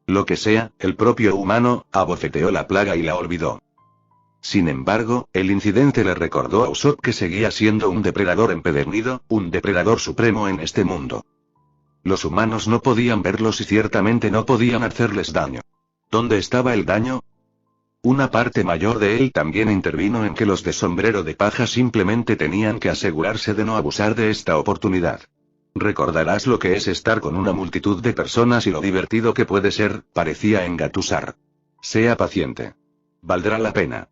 Lo que sea, el propio humano, abofeteó la plaga y la olvidó. Sin embargo, el incidente le recordó a Usopp que seguía siendo un depredador empedernido, un depredador supremo en este mundo. Los humanos no podían verlos y ciertamente no podían hacerles daño. ¿Dónde estaba el daño? Una parte mayor de él también intervino en que los de sombrero de paja simplemente tenían que asegurarse de no abusar de esta oportunidad. Recordarás lo que es estar con una multitud de personas y lo divertido que puede ser, parecía engatusar. Sea paciente. Valdrá la pena.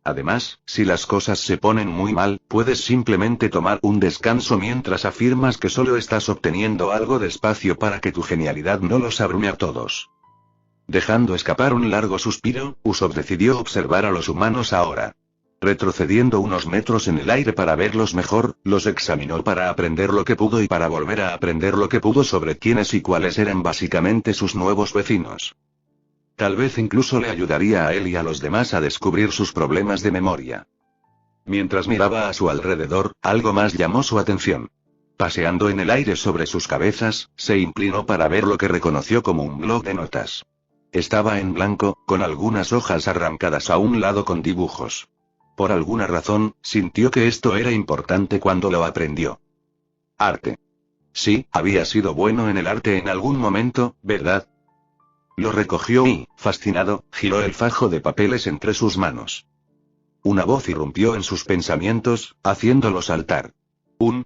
Además, si las cosas se ponen muy mal, puedes simplemente tomar un descanso mientras afirmas que solo estás obteniendo algo de espacio para que tu genialidad no los abrume a todos. Dejando escapar un largo suspiro, Usopp decidió observar a los humanos ahora. Retrocediendo unos metros en el aire para verlos mejor, los examinó para aprender lo que pudo y para volver a aprender lo que pudo sobre quiénes y cuáles eran básicamente sus nuevos vecinos. Tal vez incluso le ayudaría a él y a los demás a descubrir sus problemas de memoria. Mientras miraba a su alrededor, algo más llamó su atención. Paseando en el aire sobre sus cabezas, se inclinó para ver lo que reconoció como un bloc de notas. Estaba en blanco, con algunas hojas arrancadas a un lado con dibujos. Por alguna razón, sintió que esto era importante cuando lo aprendió. Arte. Sí, había sido bueno en el arte en algún momento, ¿verdad? Lo recogió y, fascinado, giró el fajo de papeles entre sus manos. Una voz irrumpió en sus pensamientos, haciéndolo saltar. ¿Un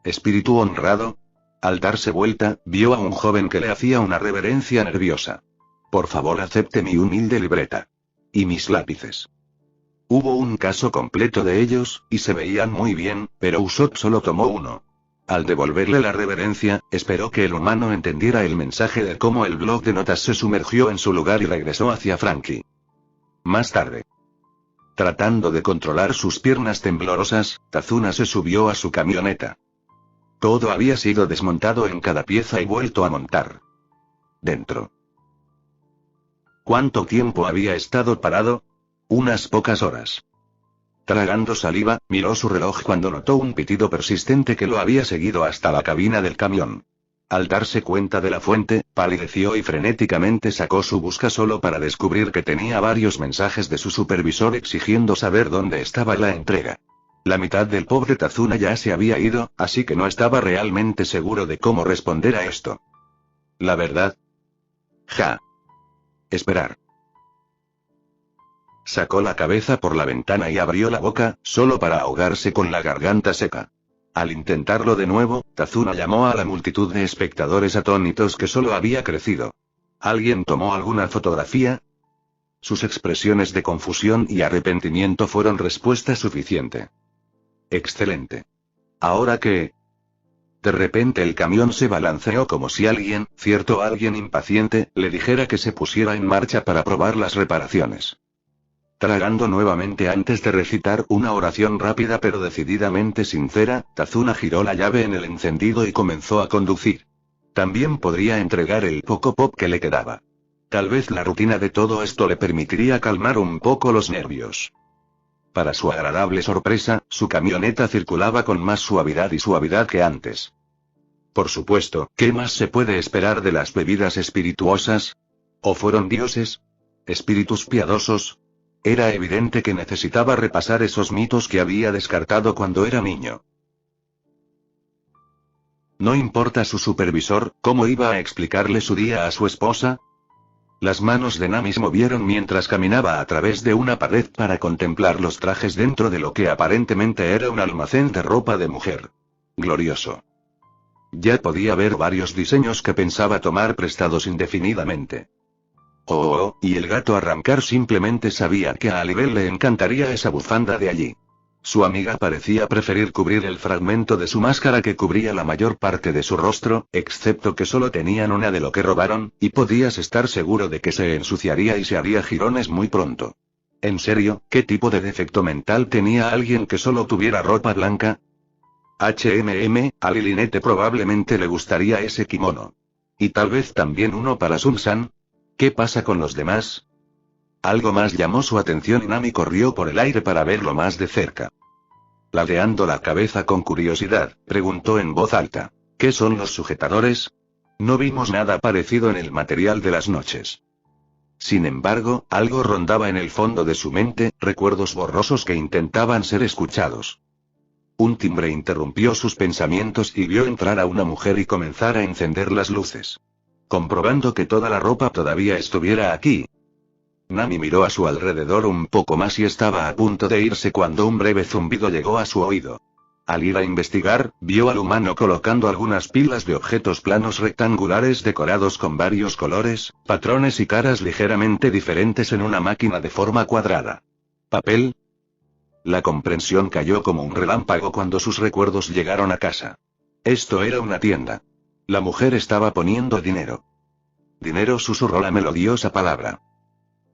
espíritu honrado? Al darse vuelta, vio a un joven que le hacía una reverencia nerviosa. Por favor, acepte mi humilde libreta. Y mis lápices. Hubo un caso completo de ellos, y se veían muy bien, pero Usopp solo tomó uno. Al devolverle la reverencia, esperó que el humano entendiera el mensaje de cómo el bloc de notas se sumergió en su lugar y regresó hacia Franky. Más tarde. Tratando de controlar sus piernas temblorosas, Tazuna se subió a su camioneta. Todo había sido desmontado en cada pieza y vuelto a montar. Dentro. ¿Cuánto tiempo había estado parado? Unas pocas horas. Tragando saliva, miró su reloj cuando notó un pitido persistente que lo había seguido hasta la cabina del camión. Al darse cuenta de la fuente, palideció y frenéticamente sacó su busca solo para descubrir que tenía varios mensajes de su supervisor exigiendo saber dónde estaba la entrega. La mitad del pobre Tazuna ya se había ido, así que no estaba realmente seguro de cómo responder a esto. La verdad. Esperar. Sacó la cabeza por la ventana y abrió la boca, solo para ahogarse con la garganta seca. Al intentarlo de nuevo, Tazuna llamó a la multitud de espectadores atónitos que solo había crecido. ¿Alguien tomó alguna fotografía? Sus expresiones de confusión y arrepentimiento fueron respuesta suficiente. Excelente. ¿Ahora qué? De repente el camión se balanceó como si alguien, cierto alguien impaciente, le dijera que se pusiera en marcha para probar las reparaciones. Tragando nuevamente antes de recitar una oración rápida pero decididamente sincera, Tazuna giró la llave en el encendido y comenzó a conducir. También podría entregar el poco pop que le quedaba. Tal vez la rutina de todo esto le permitiría calmar un poco los nervios. Para su agradable sorpresa, su camioneta circulaba con más suavidad y suavidad que antes. Por supuesto, ¿qué más se puede esperar de las bebidas espirituosas? ¿O fueron dioses? ¿Espíritus piadosos? Era evidente que necesitaba repasar esos mitos que había descartado cuando era niño. No importa su supervisor, ¿cómo iba a explicarle su día a su esposa? Las manos de Nami se movieron mientras caminaba a través de una pared para contemplar los trajes dentro de lo que aparentemente era un almacén de ropa de mujer. Glorioso. Ya podía ver varios diseños que pensaba tomar prestados indefinidamente. Y el gato arrancar simplemente sabía que a Alibel le encantaría esa bufanda de allí. Su amiga parecía preferir cubrir el fragmento de su máscara que cubría la mayor parte de su rostro, excepto que solo tenían una de lo que robaron, y podías estar seguro de que se ensuciaría y se haría jirones muy pronto. ¿En serio, qué tipo de defecto mental tenía alguien que solo tuviera ropa blanca? A Lilinette probablemente le gustaría ese kimono. Y tal vez también uno para Sun-san. ¿Qué pasa con los demás? Algo más llamó su atención y Nami corrió por el aire para verlo más de cerca. Ladeando la cabeza con curiosidad, preguntó en voz alta. ¿Qué son los sujetadores? No vimos nada parecido en el material de las noches. Sin embargo, algo rondaba en el fondo de su mente, recuerdos borrosos que intentaban ser escuchados. Un timbre interrumpió sus pensamientos y vio entrar a una mujer y comenzar a encender las luces. Comprobando que toda la ropa todavía estuviera aquí. Nami miró a su alrededor un poco más y estaba a punto de irse cuando un breve zumbido llegó a su oído. Al ir a investigar, vio al humano colocando algunas pilas de objetos planos rectangulares decorados con varios colores, patrones y caras ligeramente diferentes en una máquina de forma cuadrada. ¿Papel? La comprensión cayó como un relámpago cuando sus recuerdos llegaron a casa. Esto era una tienda. La mujer estaba poniendo dinero. Dinero, susurró la melodiosa palabra.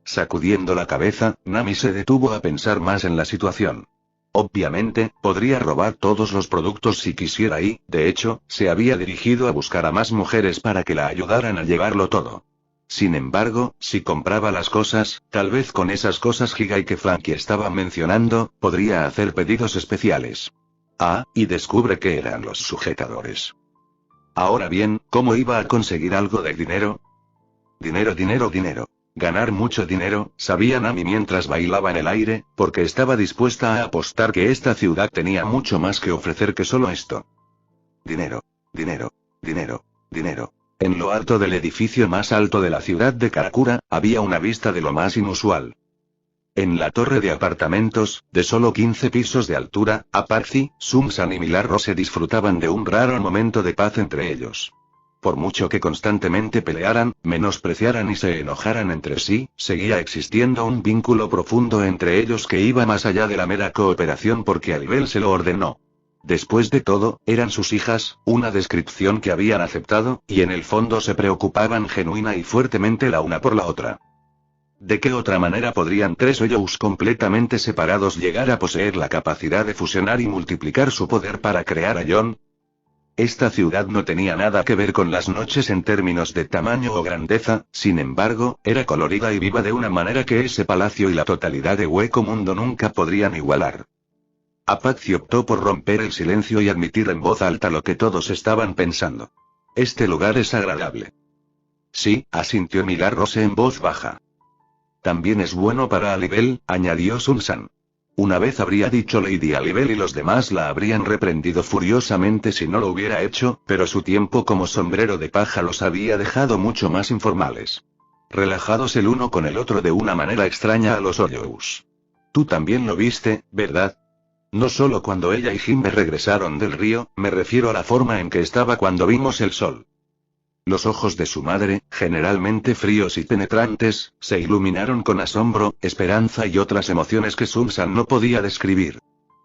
Sacudiendo la cabeza, Nami se detuvo a pensar más en la situación. Obviamente, podría robar todos los productos si quisiera y, de hecho, se había dirigido a buscar a más mujeres para que la ayudaran a llevarlo todo. Sin embargo, si compraba las cosas, tal vez con esas cosas Higai que Franky estaba mencionando, podría hacer pedidos especiales. Y descubre que eran los sujetadores. Ahora bien, ¿cómo iba a conseguir algo de dinero? Dinero. Ganar mucho dinero, sabía Nami mientras bailaba en el aire, porque estaba dispuesta a apostar que esta ciudad tenía mucho más que ofrecer que solo esto. Dinero. En lo alto del edificio más alto de la ciudad de Karakura, había una vista de lo más inusual. En la torre de apartamentos, de solo 15 pisos de altura, Apache, Sun-san y Millar Rose disfrutaban de un raro momento de paz entre ellos. Por mucho que constantemente pelearan, menospreciaran y se enojaran entre sí, seguía existiendo un vínculo profundo entre ellos que iba más allá de la mera cooperación porque Alibel se lo ordenó. Después de todo, eran sus hijas, una descripción que habían aceptado, y en el fondo se preocupaban genuina y fuertemente la una por la otra. ¿De qué otra manera podrían tres Hoyos completamente separados llegar a poseer la capacidad de fusionar y multiplicar su poder para crear a John? Esta ciudad no tenía nada que ver con las noches en términos de tamaño o grandeza, sin embargo, era colorida y viva de una manera que ese palacio y la totalidad de Hueco Mundo nunca podrían igualar. Apache optó por romper el silencio y admitir en voz alta lo que todos estaban pensando. Este lugar es agradable. Sí, asintió Millar Rose en voz baja. También es bueno para Alibel, añadió Sun-san. Una vez habría dicho Lady Alibel y los demás la habrían reprendido furiosamente si no lo hubiera hecho, pero su tiempo como sombrero de paja los había dejado mucho más informales. Relajados el uno con el otro de una manera extraña a los Hoyos. Tú también lo viste, ¿verdad? No solo cuando ella y Jimbe regresaron del río, me refiero a la forma en que estaba cuando vimos el sol. Los ojos de su madre, generalmente fríos y penetrantes, se iluminaron con asombro, esperanza y otras emociones que Sun-san no podía describir.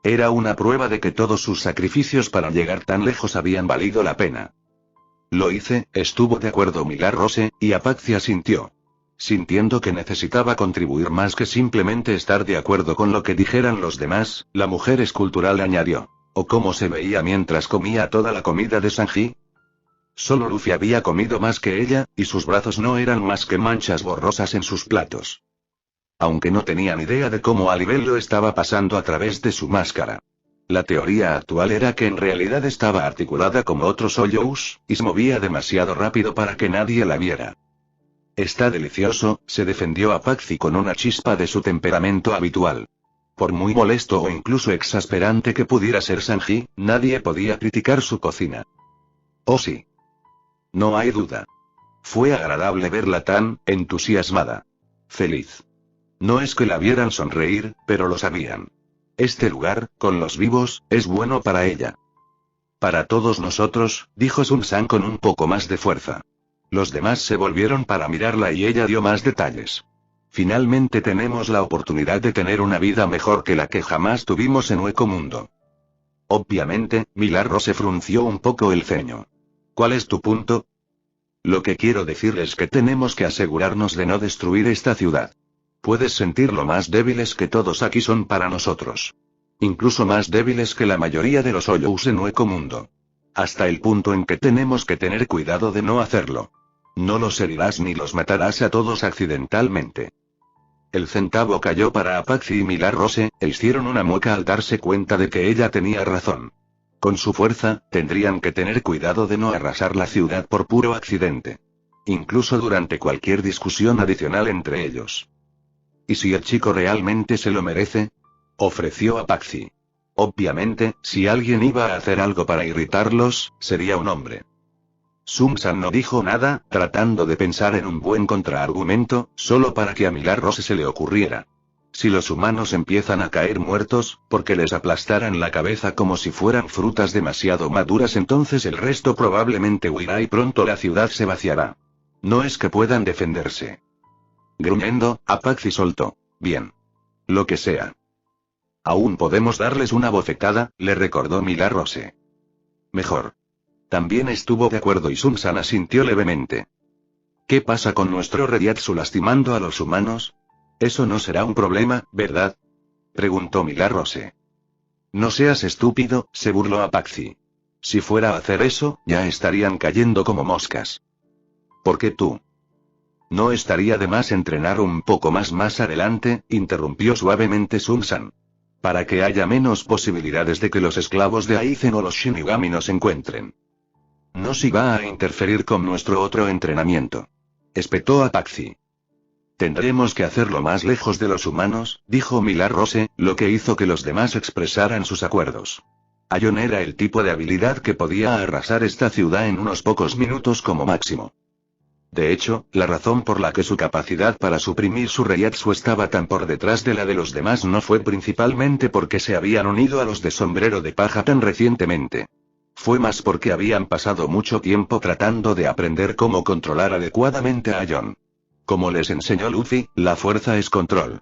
Era una prueba de que todos sus sacrificios para llegar tan lejos habían valido la pena. Lo hice, estuvo de acuerdo Millar Rose, y Apache asintió. Sintiendo que necesitaba contribuir más que simplemente estar de acuerdo con lo que dijeran los demás, la mujer escultural añadió. ¿O cómo se veía mientras comía toda la comida de Sanji? Solo Luffy había comido más que ella, y sus brazos no eran más que manchas borrosas en sus platos. Aunque no tenían idea de cómo Alibel lo estaba pasando a través de su máscara. La teoría actual era que en realidad estaba articulada como otros Hoyos, y se movía demasiado rápido para que nadie la viera. Está delicioso, se defendió Apache con una chispa de su temperamento habitual. Por muy molesto o incluso exasperante que pudiera ser Sanji, nadie podía criticar su cocina. Oh sí. No hay duda. Fue agradable verla tan entusiasmada. Feliz. No es que la vieran sonreír, pero lo sabían. Este lugar, con los vivos, es bueno para ella. Para todos nosotros, dijo Sun-san con un poco más de fuerza. Los demás se volvieron para mirarla y ella dio más detalles. Finalmente tenemos la oportunidad de tener una vida mejor que la que jamás tuvimos en Hueco Mundo. Obviamente, Millar Rose frunció un poco el ceño. ¿Cuál es tu punto? Lo que quiero decir es que tenemos que asegurarnos de no destruir esta ciudad. Puedes sentir lo más débiles que todos aquí son para nosotros. Incluso más débiles que la mayoría de los Hoyos en Hueco Mundo. Hasta el punto en que tenemos que tener cuidado de no hacerlo. No los herirás ni los matarás a todos accidentalmente. El centavo cayó para Apache y Millar Rose, e hicieron una mueca al darse cuenta de que ella tenía razón. Con su fuerza, tendrían que tener cuidado de no arrasar la ciudad por puro accidente. Incluso durante cualquier discusión adicional entre ellos. ¿Y si el chico realmente se lo merece? Ofreció Apache. Obviamente, si alguien iba a hacer algo para irritarlos, sería un hombre. Sun-san no dijo nada, tratando de pensar en un buen contraargumento, solo para que a Millar Rose se le ocurriera. Si los humanos empiezan a caer muertos, porque les aplastaran la cabeza como si fueran frutas demasiado maduras, entonces el resto probablemente huirá y pronto la ciudad se vaciará. No es que puedan defenderse. Gruñendo, Apache soltó. Bien. Lo que sea. Aún podemos darles una bofetada, le recordó Millar Rose. Mejor. También estuvo de acuerdo y Sun-san asintió levemente. ¿Qué pasa con nuestro Reiatsu lastimando a los humanos? Eso no será un problema, ¿verdad? Preguntó Millar Rose. No seas estúpido, se burló Apache. Si fuera a hacer eso, ya estarían cayendo como moscas. ¿Por qué tú? No estaría de más entrenar un poco más adelante, interrumpió suavemente Sun-san. Para que haya menos posibilidades de que los esclavos de Aizen o los Shinigami nos encuentren. No si va a interferir con nuestro otro entrenamiento. Espetó Apache. Tendremos que hacerlo más lejos de los humanos, dijo Millar Rose, lo que hizo que los demás expresaran sus acuerdos. Aion era el tipo de habilidad que podía arrasar esta ciudad en unos pocos minutos como máximo. De hecho, la razón por la que su capacidad para suprimir su Reiatsu estaba tan por detrás de la de los demás no fue principalmente porque se habían unido a los de sombrero de paja tan recientemente. Fue más porque habían pasado mucho tiempo tratando de aprender cómo controlar adecuadamente a John. Como les enseñó Luffy, la fuerza es control.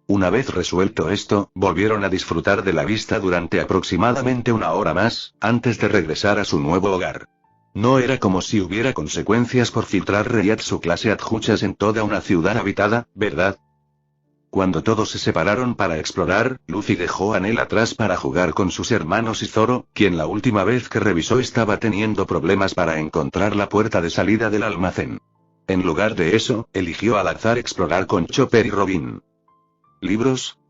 Una vez resuelto esto, volvieron a disfrutar de la vista durante aproximadamente una hora más, antes de regresar a su nuevo hogar. No era como si hubiera consecuencias por filtrar Reiatsu clase adjuchas en toda una ciudad habitada, ¿verdad? Cuando todos se separaron para explorar, Luffy dejó a Nel atrás para jugar con sus hermanos y Zoro, quien la última vez que revisó estaba teniendo problemas para encontrar la puerta de salida del almacén. En lugar de eso, eligió al azar explorar con Chopper y Robin. ¿Libros?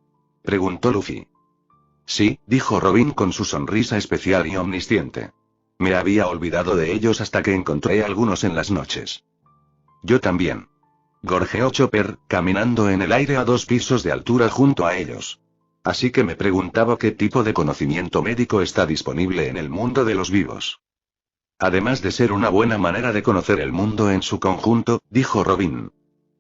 Preguntó Luffy. Sí, dijo Robin con su sonrisa especial y omnisciente. Me había olvidado de ellos hasta que encontré algunos en las noches. Yo también. Gorjeó Chopper, caminando en el aire a 2 pisos de altura junto a ellos. Así que me preguntaba qué tipo de conocimiento médico está disponible en el mundo de los vivos. Además de ser una buena manera de conocer el mundo en su conjunto, dijo Robin.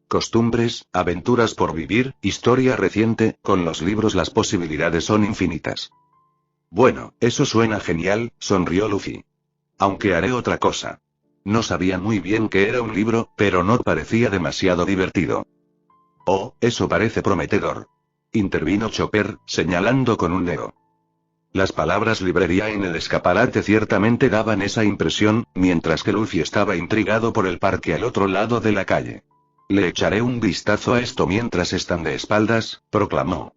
Costumbres, aventuras por vivir, historia reciente, con los libros las posibilidades son infinitas. Bueno, eso suena genial, sonrió Luffy. Aunque haré otra cosa. No sabía muy bien qué era un libro, pero no parecía demasiado divertido. Oh, eso parece prometedor. Intervino Chopper, señalando con un dedo. Las palabras librería en el escaparate ciertamente daban esa impresión, mientras que Luffy estaba intrigado por el parque al otro lado de la calle. Le echaré un vistazo a esto mientras están de espaldas, proclamó.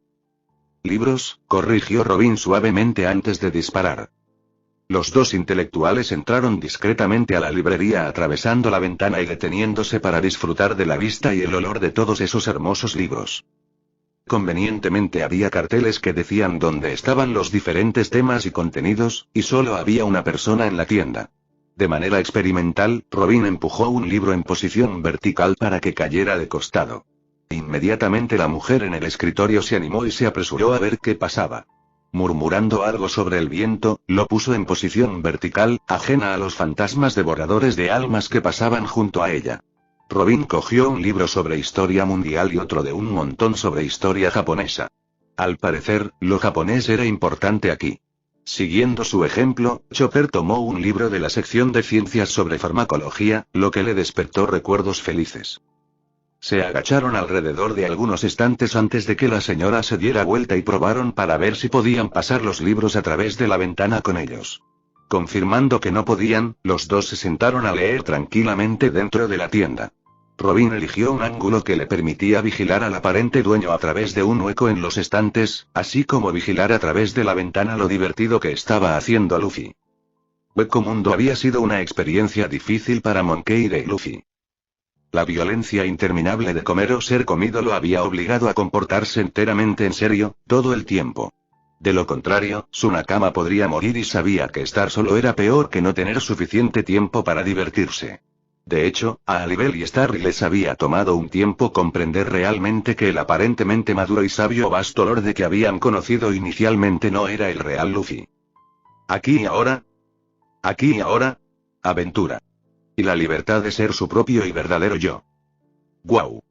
¿Libros?, corrigió Robin suavemente antes de disparar. Los dos intelectuales entraron discretamente a la librería atravesando la ventana y deteniéndose para disfrutar de la vista y el olor de todos esos hermosos libros. Convenientemente había carteles que decían dónde estaban los diferentes temas y contenidos, y solo había una persona en la tienda. De manera experimental, Robin empujó un libro en posición vertical para que cayera de costado. Inmediatamente la mujer en el escritorio se animó y se apresuró a ver qué pasaba. Murmurando algo sobre el viento, lo puso en posición vertical, ajena a los fantasmas devoradores de almas que pasaban junto a ella. Robin cogió un libro sobre historia mundial y otro de un montón sobre historia japonesa. Al parecer, lo japonés era importante aquí. Siguiendo su ejemplo, Chopper tomó un libro de la sección de ciencias sobre farmacología, lo que le despertó recuerdos felices. Se agacharon alrededor de algunos estantes antes de que la señora se diera vuelta y probaron para ver si podían pasar los libros a través de la ventana con ellos. Confirmando que no podían, los dos se sentaron a leer tranquilamente dentro de la tienda. Robin eligió un ángulo que le permitía vigilar al aparente dueño a través de un hueco en los estantes, así como vigilar a través de la ventana lo divertido que estaba haciendo Luffy. Hueco Mundo había sido una experiencia difícil para Monkey D. Luffy. La violencia interminable de comer o ser comido lo había obligado a comportarse enteramente en serio, todo el tiempo. De lo contrario, su Nakama podría morir y sabía que estar solo era peor que no tener suficiente tiempo para divertirse. De hecho, a Alibel y Starry les había tomado un tiempo comprender realmente que el aparentemente maduro y sabio Bastolor de que habían conocido inicialmente no era el real Luffy. Aquí y ahora. Aquí y ahora. Aventura. Y la libertad de ser su propio y verdadero yo. ¡Guau!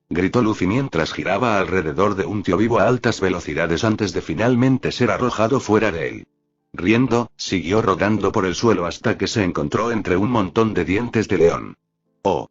Gritó Luffy mientras giraba alrededor de un tío vivo a altas velocidades antes de finalmente ser arrojado fuera de él. Riendo, siguió rodando por el suelo hasta que se encontró entre un montón de dientes de león. Oh.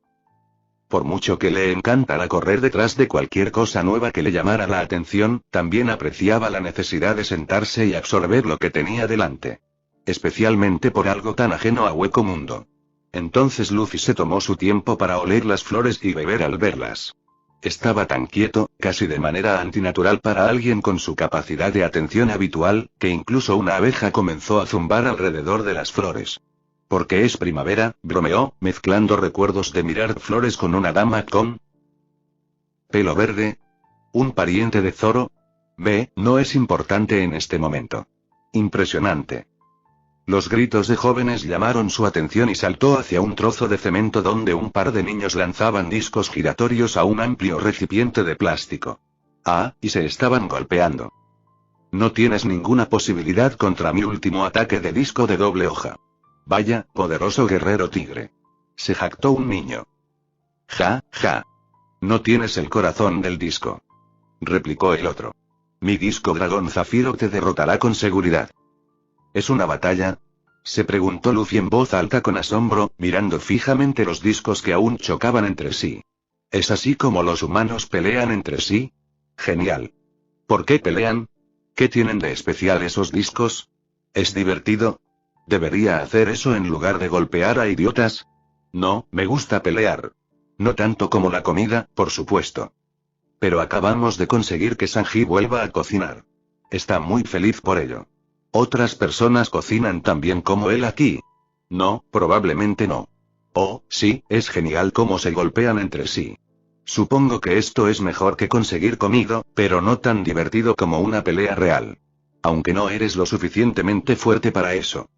Por mucho que le encantara correr detrás de cualquier cosa nueva que le llamara la atención, también apreciaba la necesidad de sentarse y absorber lo que tenía delante. Especialmente por algo tan ajeno a Hueco Mundo. Entonces Luffy se tomó su tiempo para oler las flores y beber al verlas. Estaba tan quieto, casi de manera antinatural para alguien con su capacidad de atención habitual, que incluso una abeja comenzó a zumbar alrededor de las flores. «Porque es primavera», bromeó, mezclando recuerdos de mirar flores con una dama con pelo verde. ¿Un pariente de Zoro? No es importante en este momento. Impresionante. Los gritos de jóvenes llamaron su atención y saltó hacia un trozo de cemento donde un par de niños lanzaban discos giratorios a un amplio recipiente de plástico. Ah, y se estaban golpeando. No tienes ninguna posibilidad contra mi último ataque de disco de doble hoja. Vaya, poderoso guerrero tigre. Se jactó un niño. Ja, ja. No tienes el corazón del disco. Replicó el otro. Mi disco dragón zafiro te derrotará con seguridad. ¿Es una batalla? Se preguntó Luffy en voz alta con asombro, mirando fijamente los discos que aún chocaban entre sí. ¿Es así como los humanos pelean entre sí? Genial. ¿Por qué pelean? ¿Qué tienen de especial esos discos? ¿Es divertido? ¿Debería hacer eso en lugar de golpear a idiotas? No, me gusta pelear. No tanto como la comida, por supuesto. Pero acabamos de conseguir que Sanji vuelva a cocinar. Está muy feliz por ello. ¿Otras personas cocinan tan bien como él aquí? No, probablemente no. Oh, sí, es genial cómo se golpean entre sí. Supongo que esto es mejor que conseguir comida, pero no tan divertido como una pelea real. Aunque no eres lo suficientemente fuerte para eso.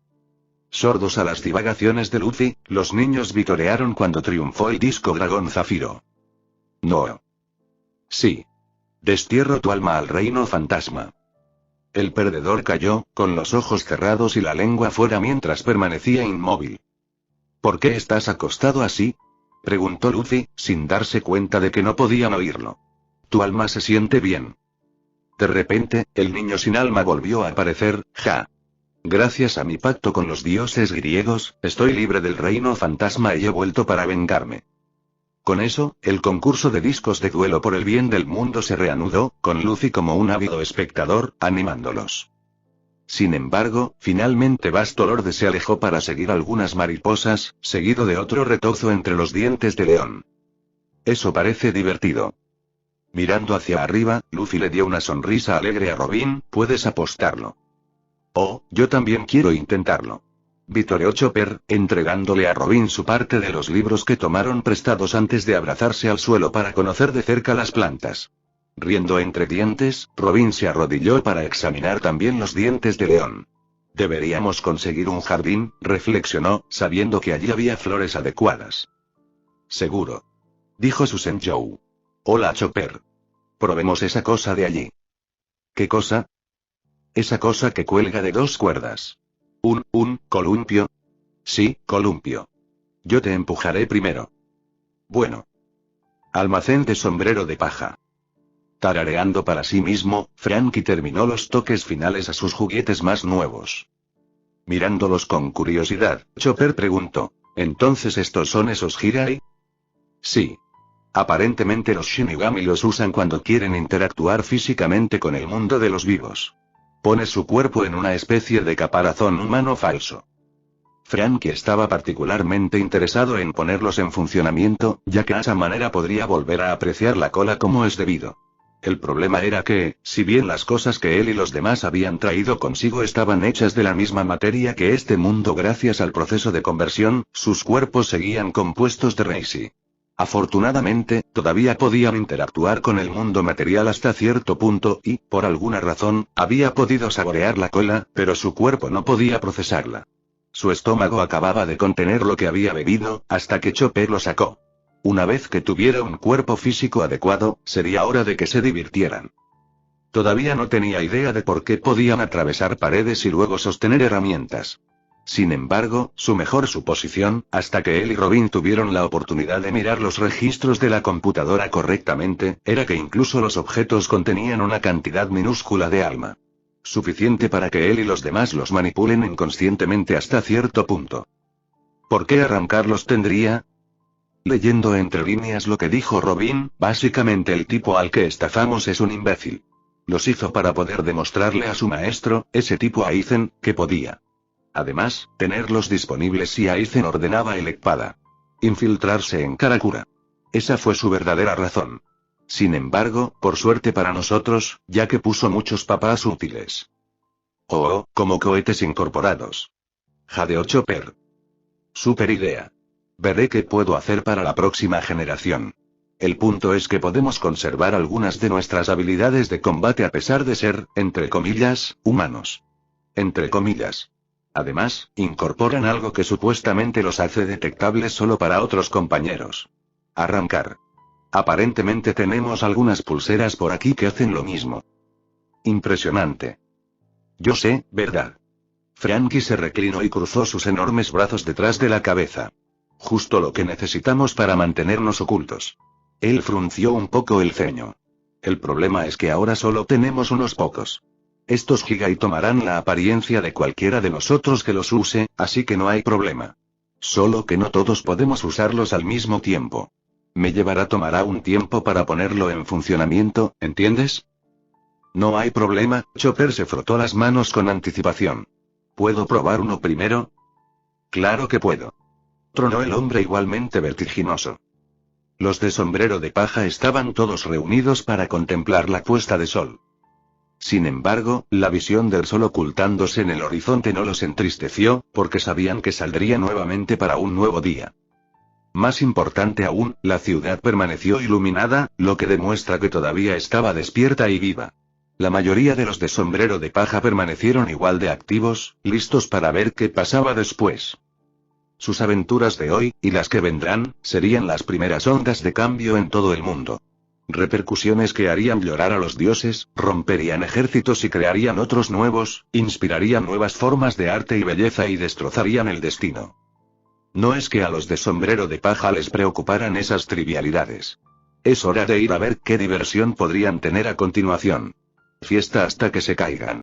Sordos a las divagaciones de Luffy, los niños vitorearon cuando triunfó el disco dragón zafiro. No. Sí. Destierro tu alma al reino fantasma. El perdedor cayó, con los ojos cerrados y la lengua fuera mientras permanecía inmóvil. ¿Por qué estás acostado así? Preguntó Luffy, sin darse cuenta de que no podían oírlo. Tu alma se siente bien. De repente, el niño sin alma volvió a aparecer, ja. Gracias a mi pacto con los dioses griegos, estoy libre del reino fantasma y he vuelto para vengarme. Con eso, el concurso de discos de duelo por el bien del mundo se reanudó, con Luffy como un ávido espectador, animándolos. Sin embargo, finalmente Basto Lorde se alejó para seguir algunas mariposas, seguido de otro retozo entre los dientes de león. Eso parece divertido. Mirando hacia arriba, Luffy le dio una sonrisa alegre a Robin, puedes apostarlo. Oh, yo también quiero intentarlo. Vitoreó Chopper, entregándole a Robin su parte de los libros que tomaron prestados antes de abrazarse al suelo para conocer de cerca las plantas. Riendo entre dientes, Robin se arrodilló para examinar también los dientes de león. Deberíamos conseguir un jardín, reflexionó, sabiendo que allí había flores adecuadas. Seguro. Dijo Susan Joe. Hola Chopper. Probemos esa cosa de allí. ¿Qué cosa? Esa cosa que cuelga de 2 cuerdas. ¿Un columpio? Sí, columpio. Yo te empujaré primero. Bueno. Almacén de sombrero de paja. Tarareando para sí mismo, Franky terminó los toques finales a sus juguetes más nuevos. Mirándolos con curiosidad, Chopper preguntó, ¿entonces estos son esos Hirai? Sí. Aparentemente los Shinigami los usan cuando quieren interactuar físicamente con el mundo de los vivos. Pone su cuerpo en una especie de caparazón humano falso. Franky estaba particularmente interesado en ponerlos en funcionamiento, ya que de esa manera podría volver a apreciar la cola como es debido. El problema era que, si bien las cosas que él y los demás habían traído consigo estaban hechas de la misma materia que este mundo gracias al proceso de conversión, sus cuerpos seguían compuestos de Reishi. Afortunadamente, todavía podían interactuar con el mundo material hasta cierto punto y, por alguna razón, había podido saborear la cola, pero su cuerpo no podía procesarla. Su estómago acababa de contener lo que había bebido, hasta que Chopper lo sacó. Una vez que tuviera un cuerpo físico adecuado, sería hora de que se divirtieran. Todavía no tenía idea de por qué podían atravesar paredes y luego sostener herramientas. Sin embargo, su mejor suposición, hasta que él y Robin tuvieron la oportunidad de mirar los registros de la computadora correctamente, era que incluso los objetos contenían una cantidad minúscula de alma. Suficiente para que él y los demás los manipulen inconscientemente hasta cierto punto. ¿Por qué arrancarlos tendría? Leyendo entre líneas lo que dijo Robin, básicamente el tipo al que estafamos es un imbécil. Los hizo para poder demostrarle a su maestro, ese tipo Aizen, que podía. Además, tenerlos disponibles si Aizen ordenaba el Ekpada. Infiltrarse en Karakura. Esa fue su verdadera razón. Sin embargo, por suerte para nosotros, ya que puso muchos papás útiles. Oh, como cohetes incorporados. Jadeó Chopper. Super idea. Veré qué puedo hacer para la próxima generación. El punto es que podemos conservar algunas de nuestras habilidades de combate a pesar de ser, entre comillas, humanos. Entre comillas. Además, incorporan algo que supuestamente los hace detectables solo para otros compañeros. Arrancar. Aparentemente tenemos algunas pulseras por aquí que hacen lo mismo. Impresionante. Yo sé, ¿verdad? Franky se reclinó y cruzó sus enormes brazos detrás de la cabeza. Justo lo que necesitamos para mantenernos ocultos. Él frunció un poco el ceño. El problema es que ahora solo tenemos unos pocos. Estos Higai tomarán la apariencia de cualquiera de nosotros que los use, así que no hay problema. Solo que no todos podemos usarlos al mismo tiempo. Tomará un tiempo para ponerlo en funcionamiento, ¿entiendes? No hay problema, Chopper se frotó las manos con anticipación. ¿Puedo probar uno primero? Claro que puedo. Tronó el hombre igualmente vertiginoso. Los de sombrero de paja estaban todos reunidos para contemplar la puesta de sol. Sin embargo, la visión del sol ocultándose en el horizonte no los entristeció, porque sabían que saldría nuevamente para un nuevo día. Más importante aún, la ciudad permaneció iluminada, lo que demuestra que todavía estaba despierta y viva. La mayoría de los de sombrero de paja permanecieron igual de activos, listos para ver qué pasaba después. Sus aventuras de hoy, y las que vendrán, serían las primeras ondas de cambio en todo el mundo. Repercusiones que harían llorar a los dioses, romperían ejércitos y crearían otros nuevos, inspirarían nuevas formas de arte y belleza y destrozarían el destino. No es que a los de sombrero de paja les preocuparan esas trivialidades. Es hora de ir a ver qué diversión podrían tener a continuación. Fiesta hasta que se caigan.